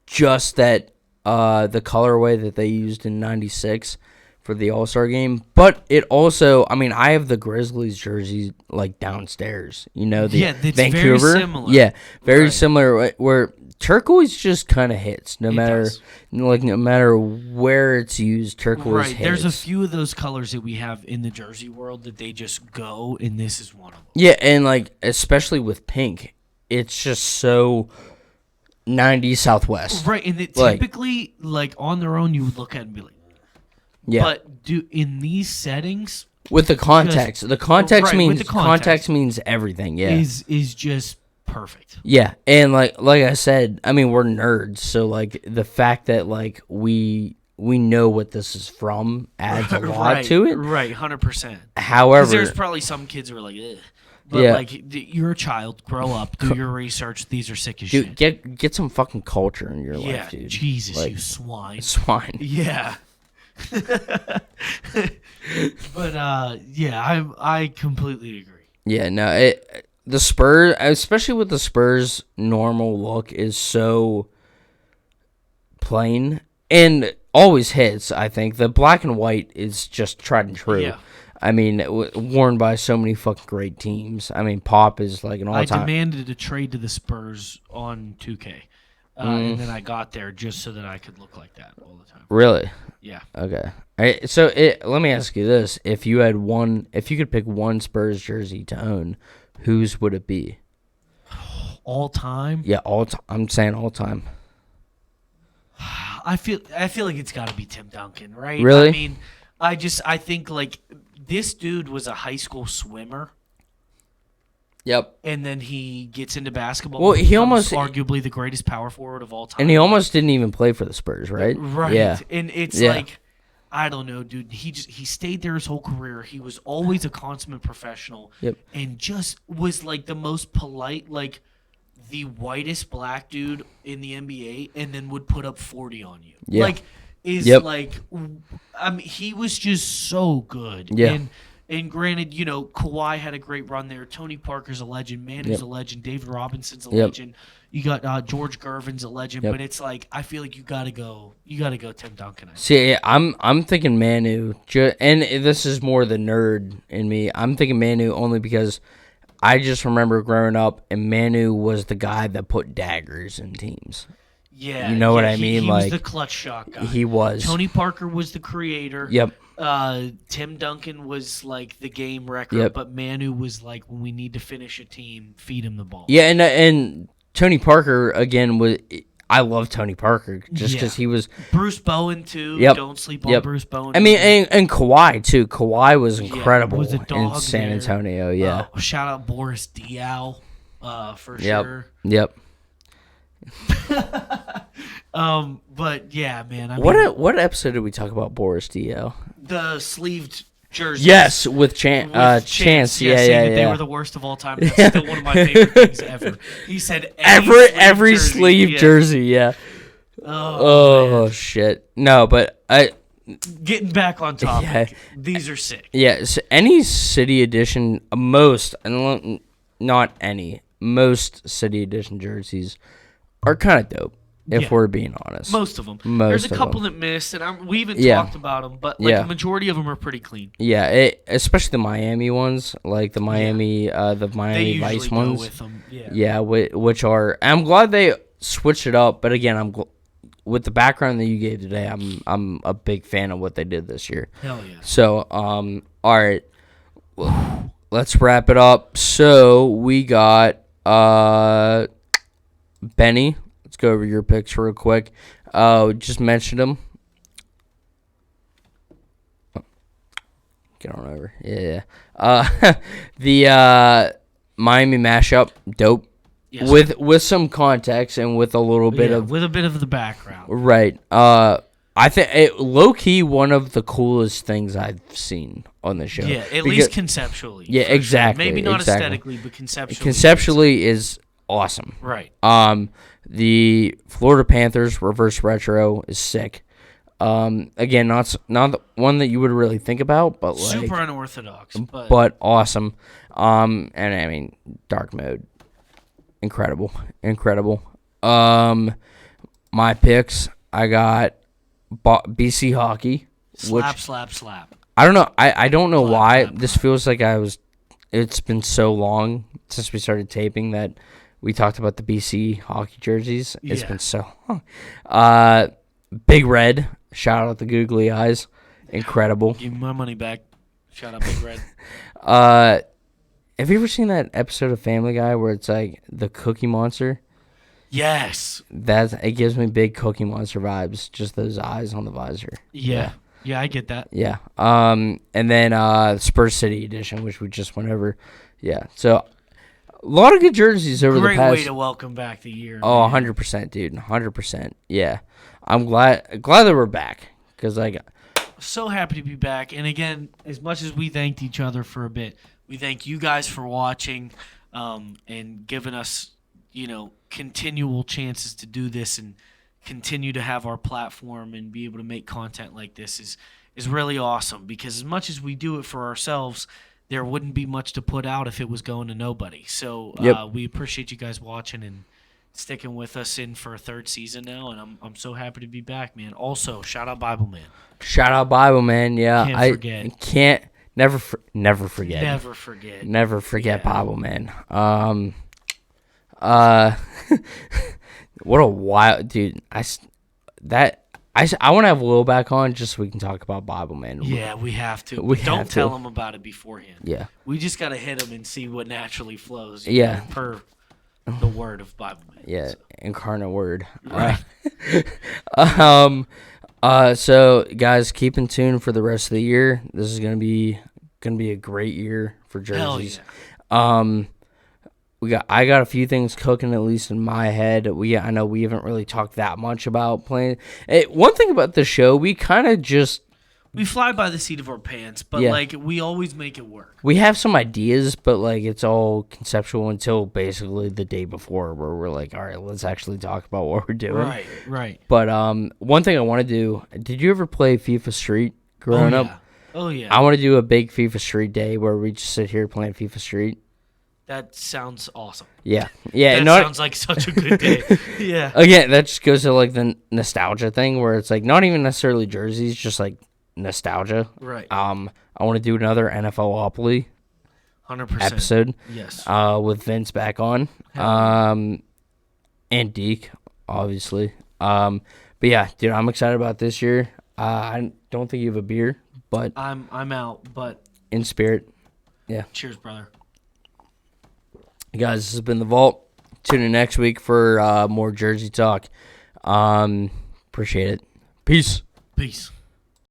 just that. The colorway that they used in 96 for the All-Star game. But it also, I mean, I have the Grizzlies jersey, like, downstairs. You know, the Vancouver. Very similar. Yeah, very similar, where turquoise just kind of hits, no matter where it's used, turquoise hits. There's a few of those colors that we have in the jersey world that they just go, and this is one of them. Yeah, and, like, especially with pink, it's just so 90s Southwest. Right, and typically, like, on their own, you would look at it and be like, yeah. But in these settings, with the context, context means everything. Yeah, is just perfect. Yeah, and like I said, I mean, we're nerds, so like the fact that like we know what this is from adds a lot to it. Right, 100%. However, there's probably some kids who are like, ugh. But like, you're a child. Grow up. Do your research. These are sick as shit. Get some fucking culture in your life, dude. Jesus, like, you swine. Yeah. But I completely agree. Yeah, no, the Spurs, especially with the Spurs, normal look is so plain and always hits. I think the black and white is just tried and true. Yeah. I mean, worn by so many fucking great teams. I mean, Pop is like an all-time. I demanded a trade to the Spurs on 2K, and then I got there just so that I could look like that all the time. Really? Yeah. Okay. So let me ask you this: if you could pick one Spurs jersey to own, whose would it be? All time? Yeah, all time. I'm saying all time. I feel like it's got to be Tim Duncan, right? Really? I mean, I think like this dude was a high school swimmer. Yep. And then he gets into basketball. Well, he almost arguably the greatest power forward of all time. And he almost didn't even play for the Spurs, right? Right. Yeah. And it's like, I don't know, dude. He stayed there his whole career. He was always a consummate professional. Yep. And just was like the most polite, like the whitest black dude in the NBA, and then would put up 40 on you. Yeah. Like, like, I mean, he was just so good. Yeah. And granted, you know, Kawhi had a great run there. Tony Parker's a legend. Manu's a legend. David Robinson's a legend. You got George Gervin's a legend. But it's like, I feel like you gotta go Tim Duncan. See, I'm thinking Manu, and this is more the nerd in me. I'm thinking Manu only because I just remember growing up, and Manu was the guy that put daggers in teams. Yeah, you know what I mean. He like was the clutch shot guy. He was. Tony Parker was the creator. Yep. Tim Duncan was like the game wrecker, but Manu was like, when we need to finish a team, feed him the ball. Yeah, and Tony Parker again was. I love Tony Parker just because he was Bruce Bowen too. Yep. Don't sleep on Bruce Bowen. I mean, and Kawhi too. Kawhi was incredible in San Antonio. Yeah. Shout out Boris Diaw, for sure. Yep. But yeah, man. I mean, what episode did we talk about Boris Diaw? The sleeved jerseys. Yes, with Chance. Yes, yeah. They were the worst of all time. That's still one of my favorite things ever. He said every sleeve jersey. Yeah. Oh shit. No, but getting back on topic. Yeah. These are sick. Yeah. So any city edition, most city edition jerseys are kind of dope. If we're being honest. Most of them. There's a couple that miss, and we even talked about them, but like the majority of them are pretty clean. Yeah, especially the Miami ones, like the Miami Vice ones. With them. Yeah, which are. I'm glad they switched it up, but again, with the background that you gave today, I'm a big fan of what they did this year. Hell yeah. So, all right, well, let's wrap it up. So we got Benny. Let's go over your picks real quick. Just mentioned them. Get on over. Yeah. The Miami mashup, dope. Yes. With some context and with a little bit of the background. Right. I think low key one of the coolest things I've seen on the show. Yeah, at least conceptually. Yeah, exactly. Sure. Maybe not aesthetically, but conceptually. Conceptually is awesome. Right. The Florida Panthers reverse retro is sick. Again, not the one that you would really think about, but like super unorthodox, but awesome. And I mean, dark mode, incredible. My picks, I got BC hockey. Slap. I don't know. I don't know why this feels like it's been so long since we started taping that. We talked about the BC hockey jerseys. It's been so long. Big Red. Shout out the googly eyes. Incredible. Give me my money back. Shout out Big Red. Have you ever seen that episode of Family Guy where it's like the Cookie Monster? Yes. It gives me big Cookie Monster vibes. Just those eyes on the visor. Yeah, I get that. Yeah. And then Spurs City edition, which we just went over. Yeah. So. A lot of good jerseys over the past. Great way to welcome back the year. Oh, 100%, dude. 100%. Yeah. I'm glad that we're back because so happy to be back. And again, as much as we thanked each other for a bit, we thank you guys for watching and giving us, continual chances to do this and continue to have our platform and be able to make content like this is really awesome because as much as we do it for ourselves, there wouldn't be much to put out if it was going to nobody. So we appreciate you guys watching, and sticking with us in for a third season now, and I'm so happy to be back, man. Also, shout out Bible Man. Shout out Bible Man. Yeah, can't forget. Never forget. Never forget Bible Man. What a wild dude. I want to have Will back on just so we can talk about Bible Man. Yeah, we have to. Don't tell him about it beforehand. Yeah. We just got to hit him and see what naturally flows. Yeah. Per the word of Bible Man. Yeah, so. Incarnate word. Right. So guys, keep in tune for the rest of the year. This is gonna be a great year for jerseys. Hell yeah. I got a few things cooking, at least in my head. I know we haven't really talked that much about playing. One thing about the show, we kind of just we fly by the seat of our pants, but like we always make it work. We have some ideas, but like it's all conceptual until basically the day before, where we're like, all right, let's actually talk about what we're doing. Right. But one thing I want to do. Did you ever play FIFA Street growing up? Oh yeah. I want to do a big FIFA Street day where we just sit here playing FIFA Street. That sounds awesome. Yeah. That sounds like such a good day. Yeah. Again, that just goes to like the nostalgia thing where it's like not even necessarily jerseys, just like nostalgia. Right. I want to do another NFLopoly 100% episode. Yes. With Vince back on. And Deke, obviously. But yeah, dude, I'm excited about this year. I don't think you have a beer, but I'm out, but in spirit. Yeah. Cheers, brother. Guys, this has been The Vault. Tune in next week for more Jersey talk. Appreciate it. Peace. Peace.